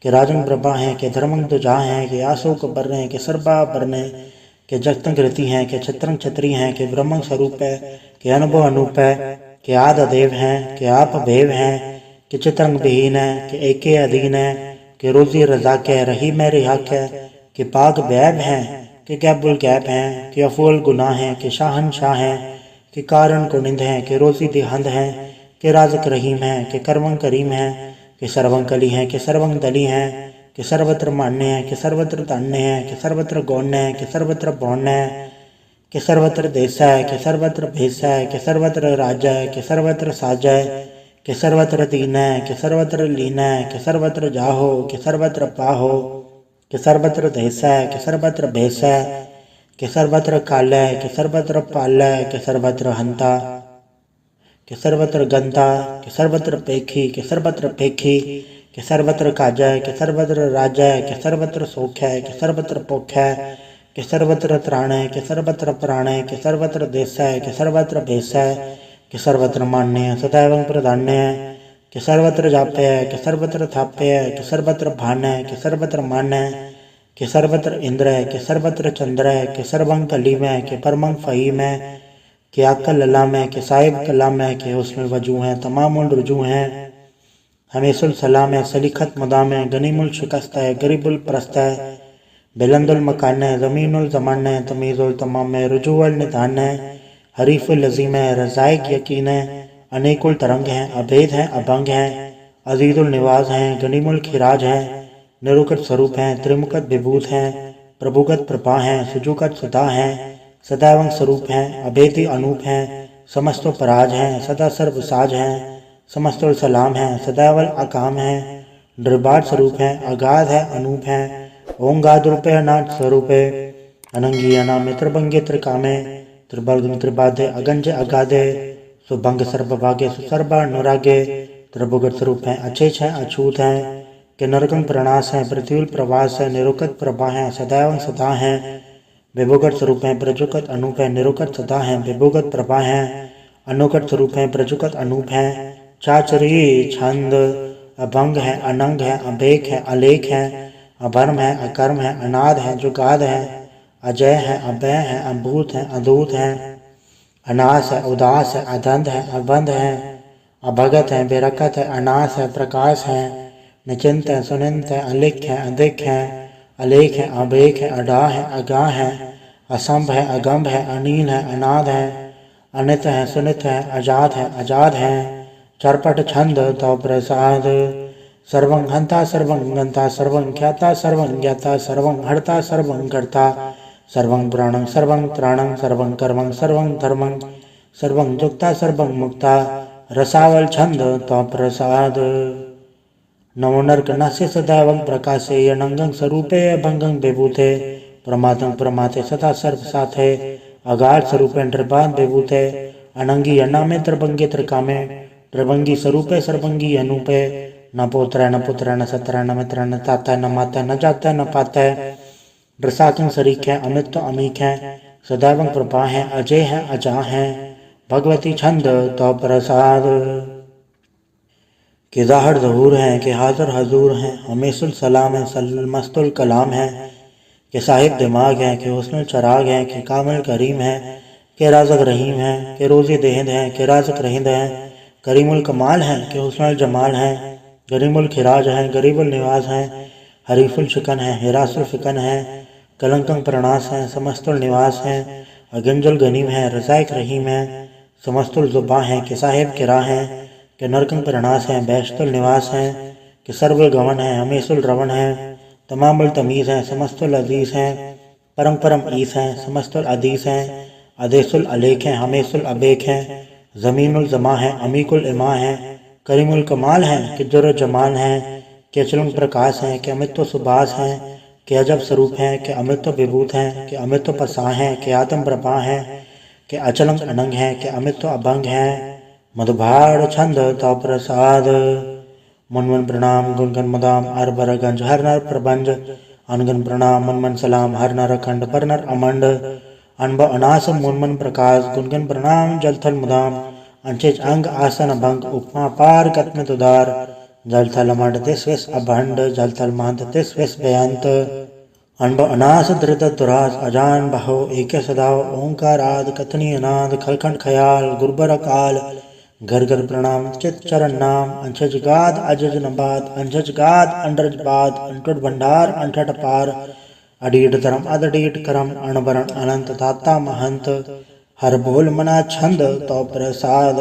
के राजन प्रभा हैं के धर्मं तुझा हैं के आशोक बरने के सर्वा बरने के जगतं कृति हैं के छत्रं छत्री हैं के ब्रह्म स्वरूप है के अनुभव अनूप है के आद देव हैं के आप भेव हैं के चित्रंग विहीन है के एके अधीन है के रोजी रजा के रही में रिहा के पाक बैब हैं के गैबुल गैब हैं के अफूल गुनाह हैं के शाहन शाह हैं के कारण को निंद हैं के रोजी दिहंद हैं के राजक रहीम है, के कर्मं करीम है, के सर्वं कली है, के सर्वं दली है, के सर्वत्र मान्य है, के सर्वत्र तान्य है, के सर्वत्र गौण्य है, के सर्वत्र बौण्य है, के सर्वत्र देश है, के सर्वत्र भेष है, के सर्वत्र राज्य है, के सर्वत्र साज है, के सर्वत्र दीन है, के सर्वत्र लीन है, के सर्वत्र जाहो, के सर्वत्र पाहो, के सर्वत्र देश है, के सर्वत्र भेष है, के सर्वत्र काल है, के सर्वत्र पाल है, के सर्वत्र हंता, के सर्वत्र गंता, के सर्वत्र पेखी, के सर्वत्र पेखी, के सर्वत्र काजय, के सर्वत्र राजय, के सर्वत्र सोख है, के सर्वत्र पोख है, के सर्वत्र त्राण है, के सर्वत्र प्राण है, के सर्वत्र देश है, के सर्वत्र भेष है, के सर्वत्र मान्य है, सदैव प्रधान्य है, के सर्वत्र जाप्य है, के सर्वत्र थाप्य है, के सर्वत्र भान है, के सर्वत्र मान है, के सर्वत्र इंद्र है, के सर्वत्र चंद्र है, के सर्वं कलीम है, के परमं फहीम है, के अक्ल ललाम है, के साहिब कलाम है, के उसमें वजू हैं, तमाम रुजू हैं, हमेशुल सलाम है, सलीखत मुदाम है, गनीमुल शिकस्त है, गरीबुल प्रस्त है, बुलंदुल मकान है, ज़मीनुल ज़मान है, तमीज़ुल तमाम है, रुजूअल निधान है, हरीफुल लज़ीम है, रज़ाइक यकीन है, अनेकुल तरंग हैं, अभेद हैं, अभंग हैं, अजीज़ुल निवाज हैं, गनीमुल खिराज हैं, निरुकट स्वरूप हैं, त्रिमुखत विभूत हैं, प्रभुगत प्रभा हैं, सुजुगत सुधा हैं, सदैवं स्वरूप हैं, अभेदी अनूप हैं, समस्तो पराज हैं, सदा सर्वसाज हैं, समस्तुल सलाम हैं, सदैवल अकाम हैं, निर्बाध स्वरूप हैं, अगाध है, अनूप हैं, ओंगाद रूपे अनाथ स्वरूपे, अनंगी अनामित्र भंगे त्रिकामे, त्रिबल त्रिबाधे अगंज अगाधे, सुभंग सर्वभागे सुसर्बा अनुरागे, त्रिभुगत स्वरूप हैं, अचेच हैं, अछूत हैं, के नरकं प्रणास हैं, पृथ्वी प्रवास है, निरुकत प्रभा हैं, सदैव सदा हैं, विभुगत स्वरूप हैं, प्रजुगत अनूप हैं, निरुकत सदा हैं, विभुगत प्रभा हैं, अनुकट स्वरूप हैं, प्रजुगत अनूप हैं, चाचरी छंद अभंग है, अनंग है, अभेक है, अलेख है, अभर्म है, अकर्म है, अनाद है, जुगाद है, अजय है, अभय है, अभूत है, अदूत है, अनास है, उदास है, अधंध है, अबंध है, अभगत है, बेरकत है, अनास है, प्रकाश है, निचिंत है, सुनिंत है, अलिख है, अधिक है, अलेख है, अभेक है, अडा है, अगा है, असंभ है, अगम्भ है, अनील है, अनाद है, अनित है, सुनित है, अजात है, अजाद है, चरपट छंद तो प्रसाद, सर्वं हंता सर्वं गंता सर्वं ख्याता सर्वं ज्ञाता सर्वं हर्ता सर्वं कर्ता सर्वं प्राणं सर्वं त्राणं सर्वं कर्मं सर्वं धर्मं सर्वं जुक्ता सर्वं मुक्ता, रसावल छंद तो प्रसाद, नमो नरकनास्य सदैवं प्रकाशे, अनंगं स्वरूपे अभंगं विभूते, प्रमादं प्रमाते सदा सर्व साथे, अगाध स्वरूपे निर्बाध विभूते, अनंगी अनामे त्रिभंगे त्रिकामे, त्रिभंगी स्वरूपे सर्वंगी अनूपे, न पोत्र न पुत्र न सत्र न मित्र न ताता न माता न जाता न पाता, रसाकं सरीख है, अमित अमीक है, सदैवं प्रभा है, अजय है, अजा है, भगवती छंद तो प्रसाद, के ज़ाहिर ज़हूर हैं, के हाज़िर हजूर हैं, हमेशुल सलाम है, मस्तुल कलाम है, के साहिब दिमाग हैं, के हुस्नुल चराग हैं, के कामिल करीम हैं, के राज़क रहीम हैं, के रोज़ी देहिंद हैं, के राज़क रहिंद हैं, करीमुल कमाल हैं, के हुस्नुल जमाल हैं, गरीमुल खिराज हैं, गरीबुल निवाज हैं, हरीफुल शिकन हैं, हिरासुल फिकन हैं, कलंकं प्रणास हैं, समस्तुल निवास हैं, अगंजुल गनीम हैं, रज़ाइक रहीम हैं, समस्तुल ज़ुबा हैं, के साहिब किरा हैं, के नरकं प्रणास हैं, बैशतुल निवास हैं, के सर्वुल गवन हैं, हमेशुल रवन हैं, तमामुल तमीज़ हैं, समस्तुल अजीज़ हैं, परम परम ईस हैं, समस्तुल अदीस हैं, अदेसुल अलेख हैं, हमेशुल अबेक हैं, ज़मीनुल ज़मा हैं, अमीकुल इमा हैं, करीमुल कमाल हैं, के जुर जमाल हैं, के अचलंग प्रकाश हैं, के अमित्व सुभाष हैं, के अजब स्वरूप हैं, के अमित्व विभूत हैं, के अमित्व पसा हैं, के आत्म प्रभा हैं, के अचलंग अनंग हैं, के अमित्व अभंग हैं, मधुभाड़ छंद तो प्रसाद, मुनमुन प्रणाम गुणगन मदाम अरबर गंज हर नर प्रबंज, अनगन प्रणाम मुनमन सलाम हर नर अखंड पर नर अमंड, अनब अनास मुनमन प्रकाश गुणगन प्रणाम जलथल मुदाम, अंचिच अंग आसन अभंग उपमा पार कत्मित उदार, जलथल मंड तिस्विस अभंड जलथल महंत तिस्विस बेअंत, अनब अनास धृत दुरास अजान बहो एक सदाव ओंकाराद कथनी अनाद खलखंड खयाल गुरबर अकाल, घर घर प्रणाम चित चरण नाम, अंशज गाद अजज नबाद अंशज गाद अंडरज बाद, अंटुट भंडार अंठट पार, अडीट धर्म अदडीट करम अणबरण अनंत दाता महंत, हर बोल मना छंद तो प्रसाद,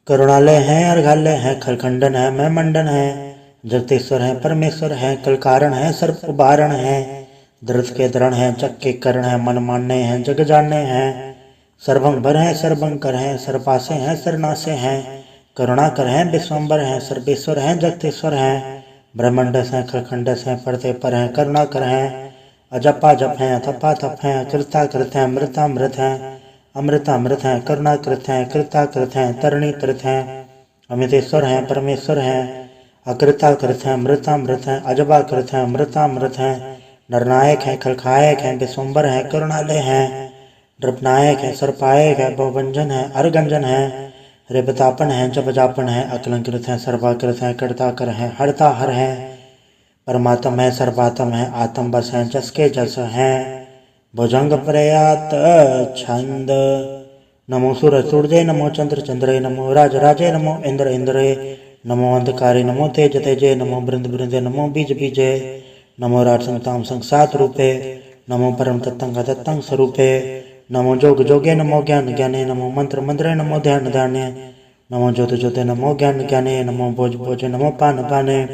करुणालय हैं, अर्घालय हैं, खरखंडन है, मैं मंडन है, जगतेश्वर है, परमेश्वर है, कलकारण है, सर्प उबारण है, दृढ़ के दृढ़ है, जग के करण है, मन मानने हैं, जग जानने हैं, सर्वंभर हैं, सर्वंकर हैं, सर्वपासे हैं, सरनासे हैं, करुणाकर हैं, विश्वम्बर हैं, सर्वेश्वर हैं, जगतेश्वर हैं, ब्रह्मंडस हैं, खरखंडस हैं, पढ़ते पर हैं, करुणाकर हैं, अजपा जप हैं, अथपा थप हैं, कृता कृत हैं, मृतामृत हैं, अमृतामृत हैं, करुणाकृत हैं, कृताकृत हैं, तरणी कृत हैं, अमितेश्वर हैं, परमेश्वर हैं, अकृताकृत हैं, मृतामृत हैं, अजबाकृत हैं, मृतामृत हैं, नरनायक हैं, खलखायक हैं, विश्वम्बर हैं, करुणालय हैं, नृपनायक है, सर्पायक है, बहुवंजन है, अरगंजन है, रेपतापन है, जपजापन है, अकलंकृत है, सर्वाकृत है, कर्ताकर है, हरता हर है, परमात्म है, सर्वात्म है, आत्म बस है, जस के जस है, भुजंग प्रयात छंद। नमो सूरज सूर्य, नमो चंद्र चंद्रे, नमो राज राजे, नमो इंद्र इंद्रे, नमो अंधकारे, नमो तेज तेजे, नमो बृंद बृंदे, नमो बीज बीजे, नमो राजसंताम संसात रूपे, नमो परम तत्तंग तत्तंग स्वरूपे, नमो जोग जोगे, नमो ज्ञान ज्ञाने, नमो मंत्र मंत्रे, नमो ध्यान ध्याने, नमो ज्योति ज्योति, नमो ज्ञान ज्ञाने, नमो भोज भोजे, नमो पान पाने,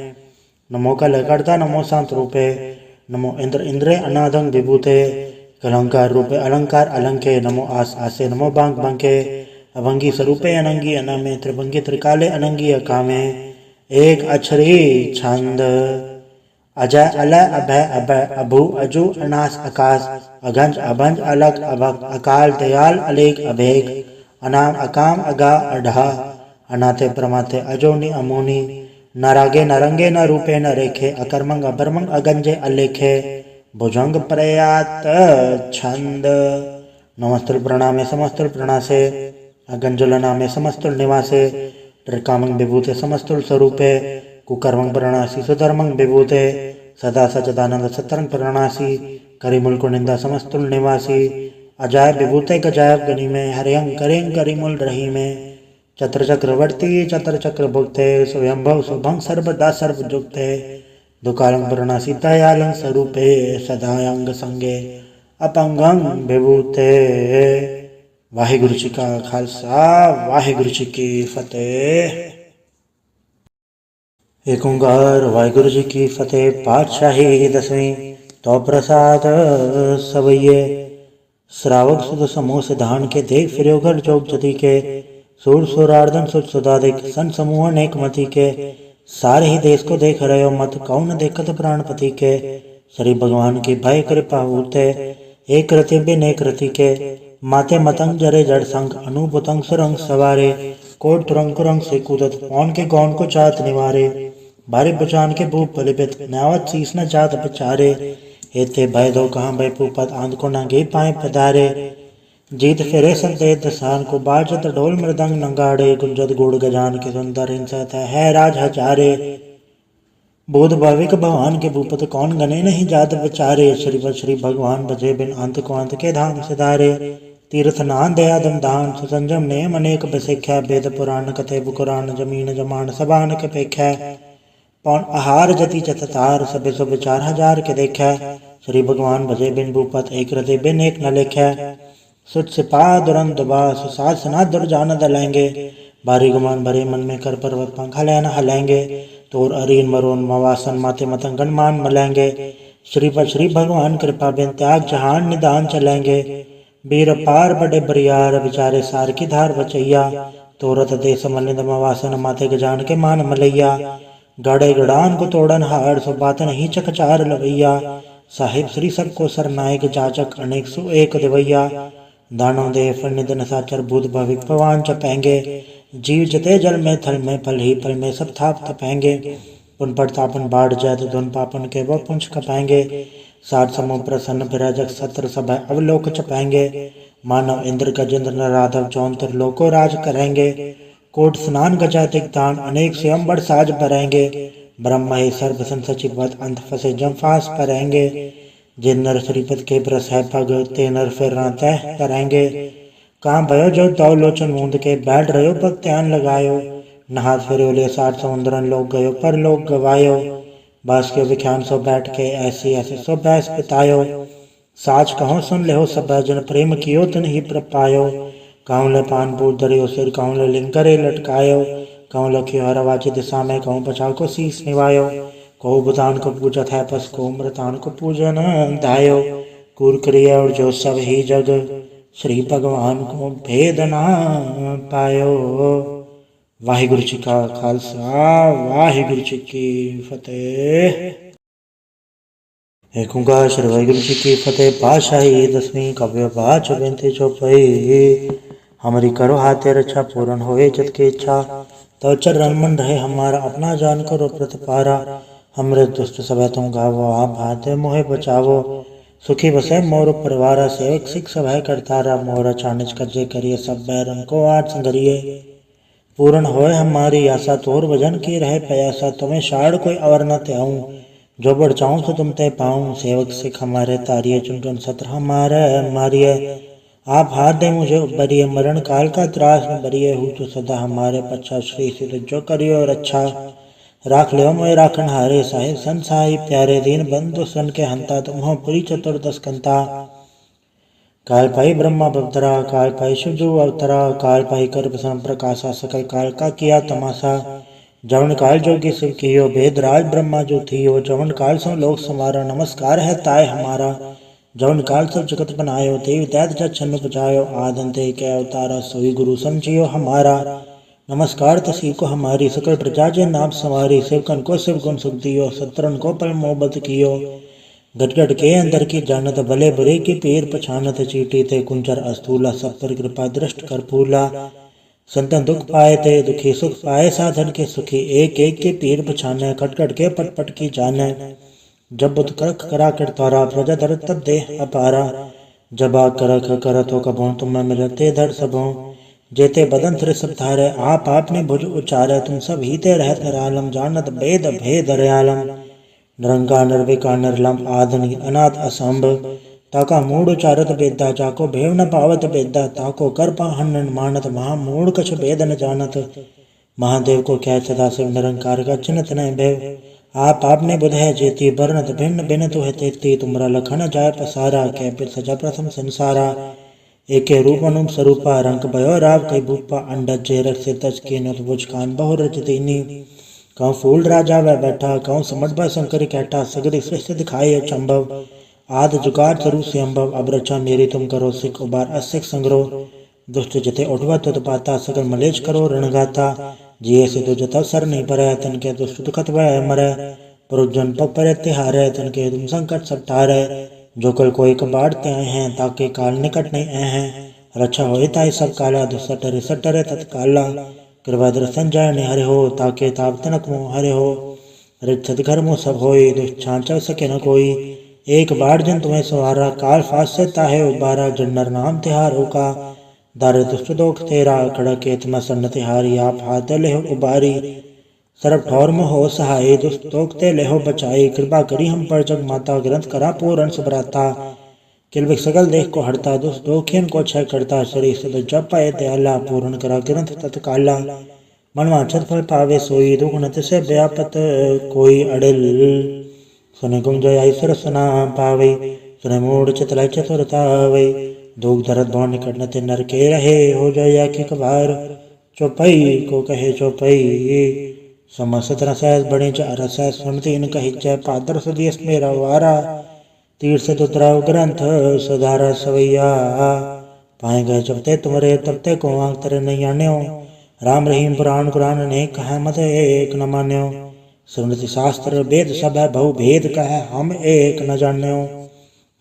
नमो कल कर्ता, नमो शांत रूपे, नमो इंद्र इंद्रे, अनादंग विभूते, अलंकार रूपे, अलंकार अलंके, नमो आस आसे, नमो बांग बांके, अभंगी स्वरूपे, अनंगी अनामे, त्रिभंगी त्रिकाले, अनंगी अकामे, एक अक्षरी छंद। अजय अलय अभय अभय, अभु अजु, अनास आकाश, अगंज अभंज, अलग अभक, अकाल दयाल, अलेख अभेग, अनाम अकाम, अगा अढ़ा, अनाथे प्रमाथे, अजोनी अमोनी, न रागे न रंगे, न रूपे न रेखे, अकर्मंग अभर्मंग, अगंजे अलेखे, भुजंग प्रयात छंद। नमस्तुल प्रणामे समस्तुल प्रणासे, अगंजुल नामे समस्तुल निवासे, त्रिकामंग विभूते समस्तुल स्वरूपे, कुकर्मंग प्रणासी सुधर्मंग विभूते, सदा सचदानंद सतरंग प्रणासी, करिमुल को निंदा समस्तुल निवासी, अजाय विभूते गजायब गनि में, हरियंग करेंग करिमुल रही में, चत्र चक्रवर्ती चत्र चक्र भुक्ते, स्वयंभव शुभंग सर्वदा सर्वजुक्ते, दुकालंग प्रणासी दयालंग स्वरूपे, सदायंग संगे अपंगंग विभूते। वाहिगुरु जी का खालसा, वाहिगुरु जी की फतेह। एक ओंकार वाहिगुरु जी की फतेह। पातशाही दसवीं तो प्रसाद सवैये, श्रावक सुध समूह सिद्धान के, देख फिर घर जोग जति के, सूर सुरार्दन सुर सुदादिक, सन समूह अनेक मति के, सारे ही देश को देख रहे हो मत, कौन देखत प्राणपति के, श्री भगवान की भय कृपा होते, एक रति बिन एक रति के, माते मतंग जरे जड़ संग, अनुभुतंग सुरंग सवारे, कोट तुरंग कुरंग से कूदत, पौन के गौन को चात निवारे, भारी बुचान के भूप बलिबित, न्यावत शीस न जात बिचारे, हेते भय दो कहाँ भय पूपत, आंध को नंगे पाए पधारे, जीत फिरे संते दसान को, बाजत ढोल मृदंग नंगाड़े, गुंजत गुड़ गजान के, सुंदर हिंसत है राज हजारे, बोध भाविक भगवान के भूपत, कौन गने नहीं जात विचारे, श्री भगवान भजे बिन अंत को, अंत के धाम सिधारे, तीर्थ नान दया दम दान, सुसंजम नेम अनेक बसिख्या, वेद पुराण कथे बुकुरान, जमीन जमान सबान के पेख्या, पौन आहार जति चततार, सबे सो विचार हजार के देखा, श्री भगवान भजे बिन भूपत, एक हृदय बिन एक न लेख्या, सुच सिपा दुरंत बास, साथ सना दुर्जान दलेंगे, भारी गुमान भरे मन में कर पर्वत पंखा लेना हलेंगे, तोर अरीन मरोन मवासन, माते मतंगन मान मलेंगे, श्री भगवान कृपा बिन त्याग जहान निदान चलेंगे, बीर पार बड़े बरियार, विचारे सार की धार बचैया, तोरत देश मलिंद मवासन, माते गजान के मान मलैया, गड़े गड़ान को तोड़न हार, सो बात नहीं चकचार लवैया, साहिब श्री सबको सरनायक, जाचक अनेक सु एक दिवैया, दानों दे फल निधन साचर, भूत भविक पवान चपेंगे, जीव जते जल में थल में, फल ही फल में सब थाप तपेंगे, पुन प्रतापन बाढ़ जात, धुन पापन के वो पुंछ कपाएंगे, साठ समूह प्रसन्न फिराजक, सत्र सब अवलोक चपाएंगे, मानव इंद्र गजेंद्र न राधव, चौंतर लोको राज करेंगे, कोट स्नान गजातिक दान, अनेक स्वयं बड़ साज भरेंगे, ब्रह्म ही सर्व संसचिवत, अंत फसे जम फांस परेंगे, जिन नर श्रीपद के प्रस है पग, ते नर फिर तह करेंगे, कहाँ भयो जो दौ लोचन मूंद के, बैठ रहो भक्त ध्यान लगायो, नहात फिर ले 60 समुद्रन लोग गयो, पर लोग गवायो, बास के विख्यान सो बैठ के, ऐसी ऐसे सो बैस बितायो, साच कहो सुन ले हो सब जन, प्रेम कियो तिन ही प्रपायो, कहूँ ले पान पूत धरियो सिर, कहूँ ले लिंग करे लटकायो, कहूँ लखियो हर वाची दिशा में, कहूँ पछाड़ को शीस निवायो, कहूँ भूतान को पूजत है पस, कहूँ मृतान को पूजन धायो, कूर क्रिया और जो सब ही जग, श्री भगवान को भेद ना पायो। वाहिगुरु जी का खालसा, वाहिगुरु जी की फतेह। एक ओंकार श्री वाहिगुरु जी की फतेह। पातशाही दसवीं काव्य पाठ बेनती चौपाई। हमारी करो हाथे रक्षा, पूर्ण होए चित की इच्छा, तो चरण मन रहे हमारा, अपना जान करो प्रतिपारा। हमरे दुष्ट सब तुम गावो, आप हाथे मोहे बचावो, सुखी बसे मोर परिवारा, सेवक सिख सब है करतारा। मोर चानिज कजे करिए, सब बैरन को आज संगरिए, पूर्ण होए हमारी आशा, तोर भजन की रहे प्रयासा। तुम्हें शाड़ कोई अवर न त्याऊं, जो बढ़ चाहूं तो तुम ते पाऊं। सेवक सिख हमारे तारिये, चुन चुन सत्र हमारे मारिये, आप हाथ दे मुझे उबरिए, मरण काल का त्रास न बरिए। हूँ तो सदा हमारे पच्छा, श्री सिद्ध जो करियो रक्षा। राख लियो मोय राखन हारे, साहिब सन साहिब प्यारे, दीन बंधु सन के हंता, तुम हो पुरी चतुर्दश कंता। काल पाई ब्रह्मा बवतरा, काल पाई शिवजू अवतरा, काल पाई कर प्रसन्न प्रकाशा, सकल काल का किया तमाशा। जवन काल जोगी शिव कियो, भेद राज ब्रह्मा जो थियो, जवन काल सो लोक समारा, नमस्कार है ताय हमारा। जवन काल सब जगत बनायो, देवी दैत जग छन्न बजायो, आद अंत एक अवतारा, सोई गुरु समझियो हमारा। नमस्कार तसी को हमारी, सकल प्रजा जे नाम सवारी। शिवकन को शिव गुण सुख दियो, सत्रन को पल मोहब्बत कियो। गट गट के अंदर की जानत, भले बुरे की पीर पछानत। चीटी ते कुंचर अस्थूला, सब पर कृपा दृष्ट कर फूला। संतन दुख पाए ते दुखी, सुख पाए साधन के सुखी। एक एक के पीर पछाने, कट कट के पट पट की जाने। जब बुत करख करा कर तारा, प्रजा धर तब देह अपारा। जब आ करख करत हो कबों, तुम मिलते धर सबों। जेते बदन तिर सब धारे, आप आपने भुज उचारे। तुम सब हीते रहत निरालम, जानत भेद भेद रयालम। निरंकार निर्विकार निर्लम, आदि अनाथ असंभ, ताका मूड उचारत बेदा। जाको भेव न पावत बेदा, ताको कर पाहन मानत। महामूढ़ कछ भेद न जानत, महादेव को क्या सदा शिव। निरंकार का चिन्हत न भेव, आप आपने बुध है जेती। बरनत भिन्न भिन्न तो है तेती, तुमरा लखन जाय पसारा। कै पिर सजा प्रथम संसारा, एके रूप अनुप स्वरूपा। रंग भयो राव कई भूपा, अंडज जे रख से तज के नुत बुझ कान बहु रच दीनी। कहूँ फूल राजा वह बैठा, कहूँ समझ ब शंकर कैठा। सगरी सृष्टि दिखाई अचंभव, आद जुगाड़ तरु से अम्भव। अब रचा मेरी तुम करो सिख, उबार असिख संग्रह। दुष्ट जते उठवा तुत पाता, सकल मलेच करो रणगाता। जिये से तो जता सर नहीं परै, तन के दुष्ट दुखत वह मरै। पुरुजन पग पर तिहारै, तन के तुम संकट सब टारै। जो कल कोई कबाड़ते आए हैं, ताके काल निकट नहीं आए हैं। रक्षा होए ताई सब काला, दुसट रिसट तत्काला। कृपा दर्शन जय हरे हो, ताके ताप तनक मोह हरे हो। रिच्छत घर मोह सब होई, दुष्छान चल सके न कोई। एक बार जन तुम्हें सवारा, काल फास से ताहे उबारा। जन्नर नाम तिहारो का, दार दुष्ट दोख तेरा। खड़के तुम सन्न तिहारी, आप हाथ ले हो उबारी। सरब ठौर में हो सहाय, दुष्ट दोख ते ले हो बचाई। कृपा करी हम पर जग माता, ग्रंथ करा पूर्ण सुभराता। किलबिक सकल देख को हरता, दुष्ट दोखियन को क्षय करता। शरीर से जप पाए दयाला, पूर्ण करा ग्रंथ तत्काला। मन वांछत फल पावे सोई, दुगुणत से व्यापत कोई अड़िल। सुने गुम जय ईश्वर सुना पावे, सुने मूढ़ चितलाई चतुरतावे। दुख दर्द भव निकट न ते नर के रहे, हो जय की कबार। चौपाई को कहे चौपाई, समस्त रसैस बड़े च रसै। सुनती इन कही जय, पादर सुदियस मेरा वारा। तीर से तुतराव ग्रंथ सुधारा सवैया। पाए गए जबते तुमरे, तबते को आंग तरे नहीं आन्यो। राम रहीम पुराण कुरान ने कहा, मत एक न मान्यो। स्मृति शास्त्र वेद सब है, बहु भेद कह हम एक न जान्यो।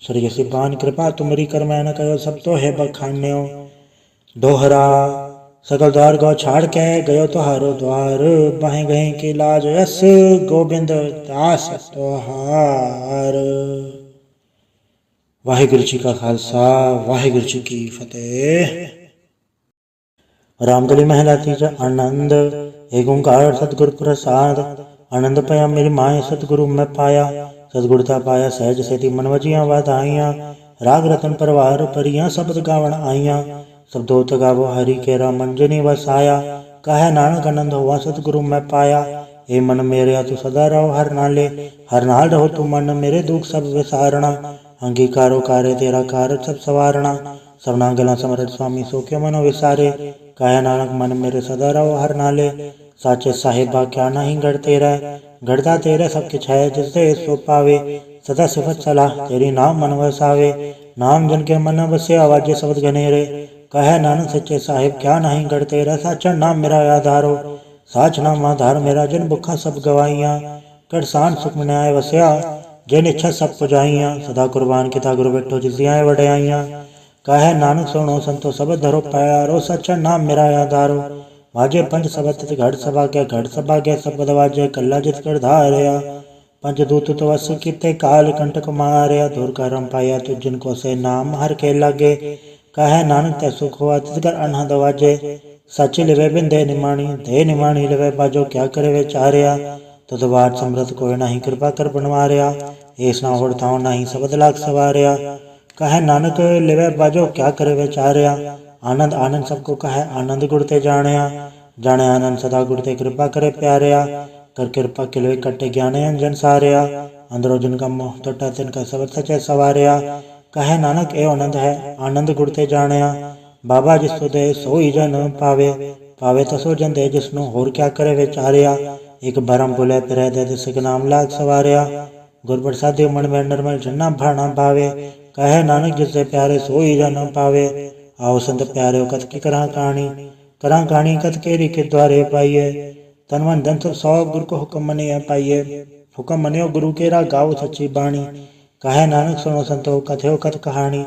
श्री सिपान कृपा तुमरी, कर मैं न कहो सब तो है बखान्यो। दोहरा सकल द्वार गौ छाड़ के, गयो तुहारो द्वार। बाहे गए के लाज यस, गोविंद दास तुहार। वाहिगुरु जी का खालसा, वाहिगुरु जी की फतेह। रामगली महला तीजा। आनंद एक ओंकार सतगुर प्रसाद। आनंद पया मेरी माए, सतगुरु मैं पाया। सतगुरता पाया सहज सेती, मन वजिया वाधाइया। राग रतन परवार परिया, शब्द गावण आइया। शब्दोत गावो हरि केरा, मंजनी वसाया। कहे नानक आनंद हुआ, सतगुरु मैं पाया। ए मन मेरे तू सदा रहो हर नाले, हर नाल रहो तू मन मेरे, दुख सब विसारणा। अंगीकारो कार्य तेरा, कार्य सब सवारणा। सबना गला समरत स्वामी सो क्यों मनो विसारे। कहे नानक मन मेरे सदा रहो हर नाले। साचे साहिबा क्या नहीं गढ़ तेरा, गढ़दा तेरे सब किछ है जिससे सो पावे। सदा सिफत सलाह तेरी नाम मन वसावे, नाम जन के मन बसे आवाजे शब्द घनेरे। कहे नानक सच्चे साहिब क्या नहीं गढ़ तेरा, साचा नाम मेरा आधारो। साच नाम आधार मेरा जिन भुखा सब गवाइया, करसान सुख न्याय वसया जिन इच्छा सब पुजाइया। सदा कुर्बान किता गुरु बैठो जिसियाए वड्याइया। कहे नानक सुनो संतो सब धरो प्यारो, सच्चा नाम मेरा आधारो। वाजे पंच सबत घड़ सभा के घड़ सभा के सबद वाजे, कल्ला जित कर धारया। पंच दूत तो वस किते काल कंटक मारया, धुर करम पाया तुझ जिनको से नाम हर के लागे। कहे नानक ते सुख हुआ तिसकर अनहद वाजे, सच लिवे बिन दे निमाणी लिवे बाजो। क्या करे विचारया तुद बाट समृत कोई नहीं, कृपा कर बनवारया। ऐस ना होड़ताओ नहीं सबद लाख सवारया। कहे नानक लिवे बाजो क्या करे विचारया, आनंद आनंद सबको कहे आनंद गुड़ते जाणया। जाने आनंद सदा गुड़ते कृपा करे प्यारया, कर कृपा किलवे कट्टे ज्ञान अंजन सारया। अंदरो जिनका मोह टोटा तिनका सबद सचे सवारया। कहे नानक एवं आनंद है आनंद गुड़ते जाणया। बाबा जिसो दे सोई जन पावे, पावे तो सो जन दे जिसनु होर क्या करे विचारया। एक भरम बुले फिरे दे दिसक नाम लाग सवारया, गुर प्रसादि मन में निर्मल जन्ना भाना भावे। कहे नानक जिससे प्यारे सोई जन पावे, आओ संत प्यारे कत की करा कहानी कत केरी के द्वारे पाइये। तनवन धन सब सौ गुरु को हुक्म मनिया पाइये, हुक्म मनियो गुरु केरा गाओ सच्ची बाणी। कहे नानक सुनो संतो कथयो कथ कहानी,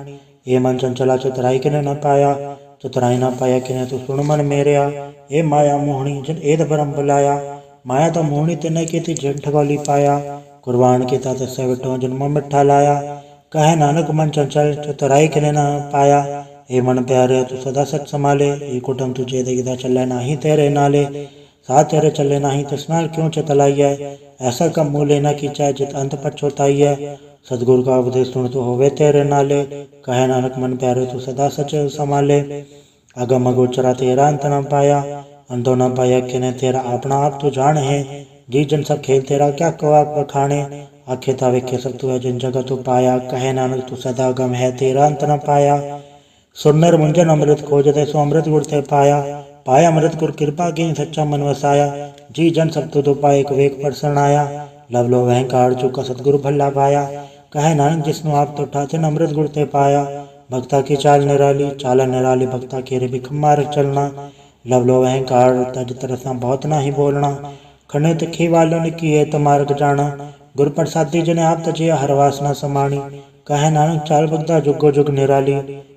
ये मन चंचला चतुराई किने न पाया, चतुराई न पाया किने तू सुन मन मेरया। ए माया मोहनी जिन एद भरम बुलाया, माया तो मोहनी तिने की थी जिन ठगोली पाया। कुर्बान किता तिससे विठो जन्म मिठा लाया। कहे नानक मन चंचल चतुराई किने न पाया, ए मन प्यारे तू सदा सच संभाले। ये कुटुम तुझे देखदा चले नाही तेरे नाले, साथ तेरे चले नाही तिसनाल क्यों चतलाइय। ऐसा कम मुँह लेना कीचा जित अंत पछोताइय, सदगुरु का उपदेश सुन तो होवे तेरे नाले। कहे नानक मन प्यारे तू सदा सच संभाले, अगम अगोचरा तेरा अंत न पाया। अंतो न पाया किने तेरा अपना आप तू जान है, जी जन सब खेल तेरा क्या कवा बखाने। आखे तावेखे सब तू है जिन जगह तू पाया, कहे नानक तू सदा गम है तेरा अंत न पाया। सुनर मुंजन अमृत खोजते सो अमृत गुड़ते पाया, पाया अमृत गुर कृपा की सच्चा मन वसाया। जी जन सब तू पाए एक वेक पर शरणाया, लव लो अहंकार चुका सतगुरु भला पाया। कहे नानक जिसनु आप तो ठाते अमृत गुड़ते पाया, भक्ता की चाल निराली चाल निराली भक्ता के रे भिख मार्ग चलना। लव लो अहंकार तज तरसा बहुत ना ही बोलना, खने तिखी वालों ने किए तो मार्ग जाना। गुर प्रसादी जने आप तजिया हर वासना समाणी, कहे नानक चाल भगता जुगो जुग निराली।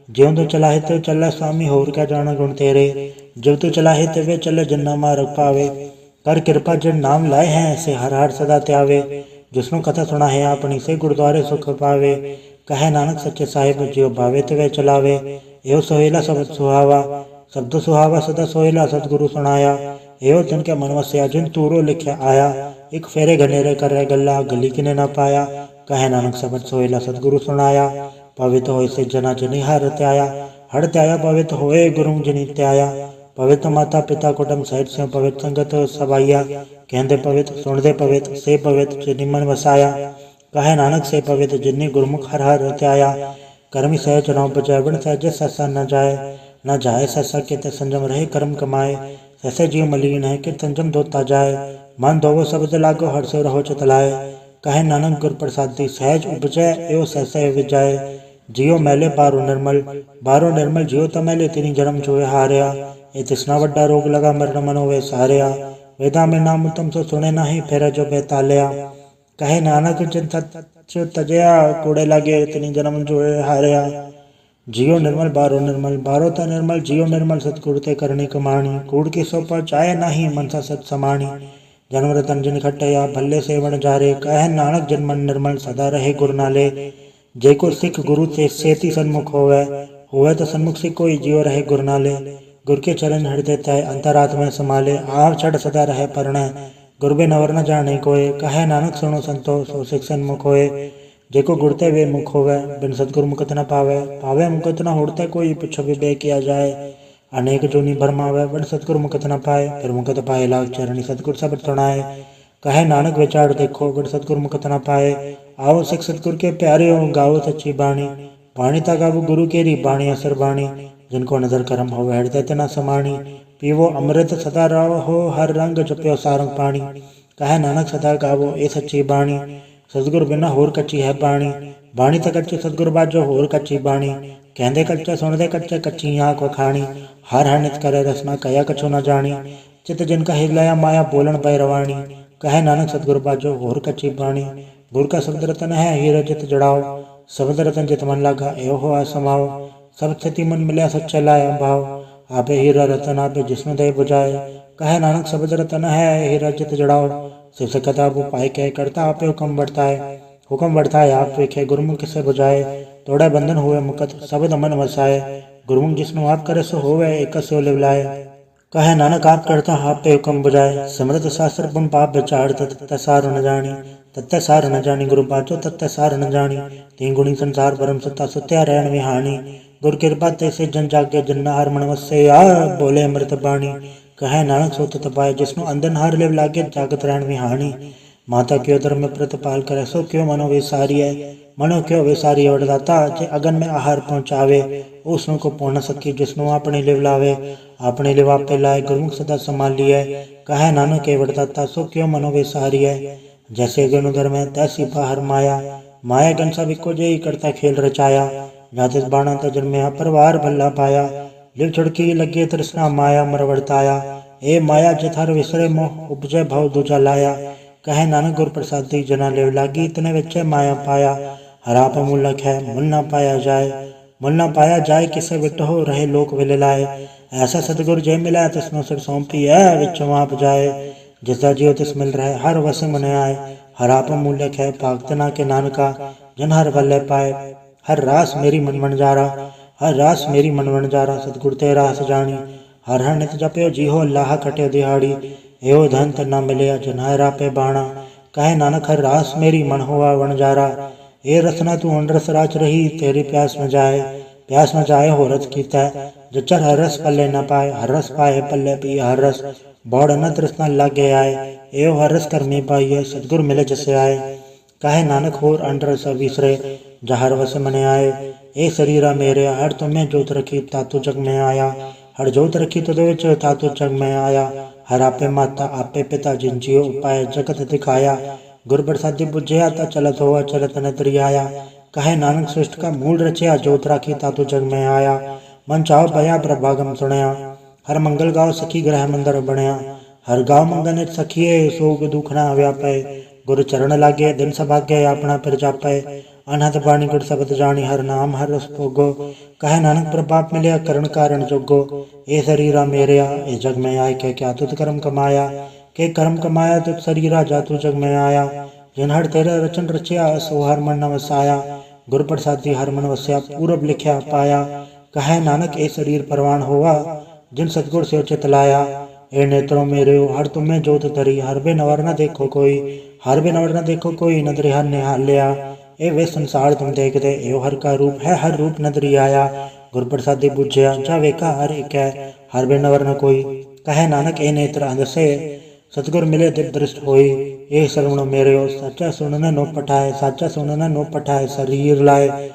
ज्यों तो चलाहे तो चला स्वामी होर क्या जाना गुण तेरे, जब तो चलाहे ते वे चले जिन्ना मार्ग पावे। कर कृपा जिन नाम लाए हैं ऐसे हर हर सदा त्यावे, जिसनु कथा सुना है अपनी से गुरुद्वारे सुख पावे। कहे नानक सच्चे साहिब जियो भावे ते वे चलावे, एव सोहेला शब्द सुहावा शब्द सुहावा सदा सोहेला सतगुरु सुनाया। एव जन के मन वस्या जिन तूरो लिखे आया, एक फेरे घनेरे करे गल्ला गली किने न पाया। कहे नानक शब्द सोहेला सतगुरु सुनाया, पवित्र होए से जना जनि हर त्याया। हर त्याया पवित्र होए गुरु जनि त्याया, पवित्र माता पिता कुटुंब सहित से पवित्र संगत सबाइया। कहते पवित्र सुनते पवित्र से पवित्र जिनि मन वसाया, कहे नानक से पवित्र जिनि गुरमुख हर हर त्याया। कर्मी सहज नौ बजाय बिन सहज ससा न जाए ससा के ते संजम रहे कर्म कमाए। ऐसे जीव मलिन है कि संजम धोता जाए, मन धोवो शब्द लागो हर से रहो चतलाए। कहे नानक गुर प्रसादी सहज उपजय एवं सहसे विजय। जियो मैले बारो निर्मल जियो तो मैले तिनी जन्म जोए हारया। ये तिसना वड्डा रोग लगा मरण मनो वे सारया, वेदा में नाम तुम सो सुने नहीं फिर जो बेतालया। कहे नानक जिन सच तजया कूड़े लागे तिनी जन्म जोए हारया। जियो निर्मल बारो तो निर्मल जियो निर्मल सतगुरु ते करनी कमाणी। कूड़ की सो पहुँचाए नहीं मनसा सत समाणी, जन्म रतन जिन खटया भल्ले सेवन जारे। कहे नानक जन मन निर्मल सदा रहे गुरु नाले, जे को सिख गुरु से सेती सन्मुख होवे तो सन्मुख से कोई जियो रहे गुरु नाले। गुर के चरण हृदय तय अंतरात्मा संभाले, आप छड़ सदा रहे परण गुरु बिन अवर न जाने कोय। कहे नानक सुनो संतो सो सिख सन्मुख होए, जेको गुरते वे मुख होवे बिन सतगुरु मुकत न पावे मुकत न होड़ते कोई पिछो विवेक किया जाए। अनेक जोनी भरमावे बिन सतगुरु मुकत न पाए, फिर मुकत पाए लाग चरणी सतगुरु सब सुनाए। कहे नानक विचार देखो बिन सतगुरु मुकत न पाए, आओ सिख सतगुरु के प्यारे हो गाओ सच्ची बाणी। बाणी ता गावो गुरु केरी बाणी असर बाणी, जिनको नजर करम हो हृदय तना समाणी। पीवो अमृत सदा रहो हर रंग जप्यो सारंग पाणी, कहे नानक सदा गावो ए सच्ची बाणी। सतगुर बिना होर कच्ची है बाणी, बाणी तो कच्ची सतगुर बाजो होर कच्ची बाणी। कहते कच्चे सुनते कच्चे कच्ची आँख वखाणी, हर हर नित करे रसना कया कछु न जानी। चित जिनका हिलाया माया बोलन पै रवाणी, कहे नानक सतगुर बाजो होर कच्ची बाणी। गुर का शब्द रतन है हीरा जित जड़ाओ, शब्द रतन जित मन लगा एहो हो आसमाओ। सब स्थिति मन मिलया सच्चा लाया भाव, आपे हीरा रतन आपे जिसमें दे बुझाए। कहे नानक शब्द रतन है हीरा जित जड़ाओ, शिव से किताब उपाय कह करता आपे हुक्म बढ़ता है। हुक्म बढ़ता है आप वेखे गुरमुख किसे बुझाए, तोड़े बंधन हुए मुकत शब्द मन वसाए। गुरमुख जिसनु आप करे सो होवे एक सो लिवलाए, कहे नानक आप करता आप पे हुक्म बुझाए। समृत शास्त्र पुन पाप विचार तत्त सार न जानी, तत्त सार न जानी गुरु बाचो तत्त सार न जानी। तीन गुणी संसार परम सत्ता सुत्या रहन विहानी, गुर कृपा तैसे जन जागे जन्ना हर मन वसे आ बोले अमृत बाणी। कहे नानक सो तत पाए जिसनु अंदन हार लिव लागे जागत रहन विहानी। माता क्यों धर्म प्रतिपाल करे सो क्यों मनो विसारी है, मनो क्यों विसारी वरदाता जे अगन में आहार पहुँचावे। उसनु को पौन सकी जिसनु अपने लिव लावे, अपने लिव आपे लाए गुरमुख सदा संभाल लिये। कहे नानक के वरदाता सो क्यों मनो विसारी है, जैसे गनु धर्म है तैसी बाहर माया। माया गन सब इको जे करता खेल रचाया, जातिस बाणा त जन्मया परवार भला पाया। लिव छुड़की लगे तृष्णा माया मरवर्ताया, ए माया जथार विसरे मोह उपजे भव दूजा लाया। कहे नानक गुर प्रसादी जना लिव लागी इतने विचे माया पाया। हराप मूलक है मुल न पाया जाए, मुल न पाया जाए किसे विट हो रहे लोक विल लाए। ऐसा सतगुर जे मिला तिसनो सिर सौंपी है विचों आप जाए, जिसका जियो तिस मिल रहे हर वस मन आए। हराप मूलक है पागतना के नानका, जन हर वल्ले पाए। हर रास मेरी मन वनजारा, हर रास मेरी मन वनजारा, सतगुर ते रास जानी। हर हर नित जप्यो जीहो अल्लाह कट्यो दिहाड़ी, एहो धन त न मिलया जन हर आपे बाणा। कहे नानक हर रास मेरी मन हुआ वनजारा, ए रसना तू अन रस राच रही तेरी प्यास न जाए। प्यास न जाए हो रथ कीता जचर हर रस पल्ले न पाए, हर रस पाए पल्ले पी हर रस बौड़ न तृष्णा लागे आए। एहो हर रस करमी पाइये सतगुर मिले जसे आए। कहे नानक होर अंडर सब विसरे जहर वस मने आए। ए शरीरा मेरे हर तुम्हें जोत रखी तातु जग में आया, हर जोत रखी तुद विच तातु जग में आया। हर आपे माता आपे पिता जिन जियो उपाय जगत दिखाया, गुर प्रसादी बुझया ता चलत हुआ चलत न आया। कहे नानक सृष्ट का मूल रचया जोत राखी तातु जग में आया। मन चाहो भया प्रभागम सुनया, हर मंगल गाँव सखी ग्रह मंदिर बनया। हर गाँव मंगल नित सखिए सोग दुखना व्यापय, गुरु चरण लागे दिन सभागे अपना फिर जापय। अनहद बाणी गुर शब्द जानी हर नाम हर रस भोगो, कहे नानक प्रभाप मिलया करण कारण जोगो। ए शरीरा मेरया ए जग में आए के क्या तुत कर्म कमाया, के कर्म कमाया तुत शरीरा जातु जग में आया। जिन हर तेरा रचन रचया सो हर मन न वसाया, गुर प्रसादी हर मन वस्या पूरब लिखया पाया। कहे नानक ए शरीर परवान हुआ जिन सतगुर से चित लाया। ए नेत्रों मेरे हर तुम्हें जोत धरी, हर बे नवर न देखो कोई, हर बे नवर न देखो कोई नदरि हर निहाल लिया। ए वे संसार तुम देख दे एहो हर का रूप है हर रूप नदरी आया। गुर प्रसादी बुझया जा वेका हर एक है, हर बे नवर न कोई। कहे नानक ए नेत्र अंधसे सतगुर मिले दिव दृष्ट होई। ए श्रवण मेरे सच्चा सुनन नो पठाए, साचा सुनन नो पठाए शरीर लाए।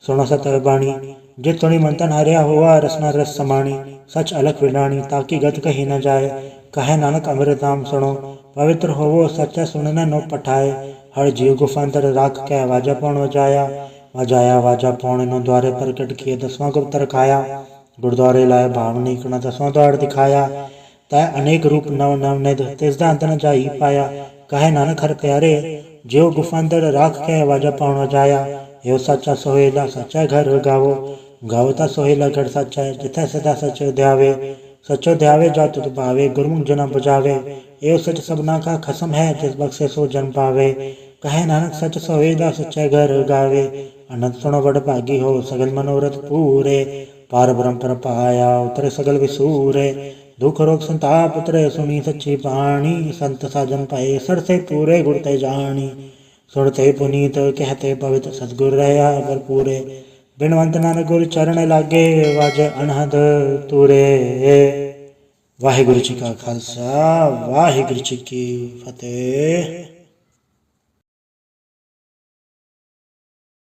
सुनो सत बाणी जे तुणी मंतन हरिया हुआ रसना रस समाणी। सच अलख विडाणी ताकि गत कही न जाए, कहे नानक अमृत धाम सुनो पवित्र होवो सच्चा सुनन नो पठाए। हर जीव गुफांतर राख के वाजा पौण वजाया, वजाया वाजा पौण नो द्वारे प्रकट किए दसवां गुप्त रखाया। गुरुद्वारे लाए भावनी कण दसवां द्वार दिखाया, तय अनेक रूप नव नव निध तिसदा अंत न जाई पाया। कहे नानक हर प्यारे ज्यो गुफांतर राख के वाजा पौण वजाया। यो सच्चा सोहेला सच्चा घर गावो, गावता सोहेला घर सच्चा जिथे सदा सच ध्यावे। सचो ध्यावे जा तुत भावे गुरमुख जना बुझावे। एव सच सबना का खसम है जिस बख्शे सो जन पावे। कहे नानक सच सोहेला सच्चा घर गावे, अनंत सुनो बड़ भागी हो सगल मनोरथ पूरे। पार ब्रह्म पर पाया उतरे सगल विसूरे, दुख रोग संताप उतरे सुनी सच्ची बाणी। संत साजन पाए सर से पूरे गुरते जानी, सुनते पुनीत कहते पवित्र सतगुर रहा भरपूरे। बिनवंत नानक गुर चरण लागे वाजे अनहद तूरे। वाहिगुरु जी का खालसा वाहिगुरु जी की फतेह।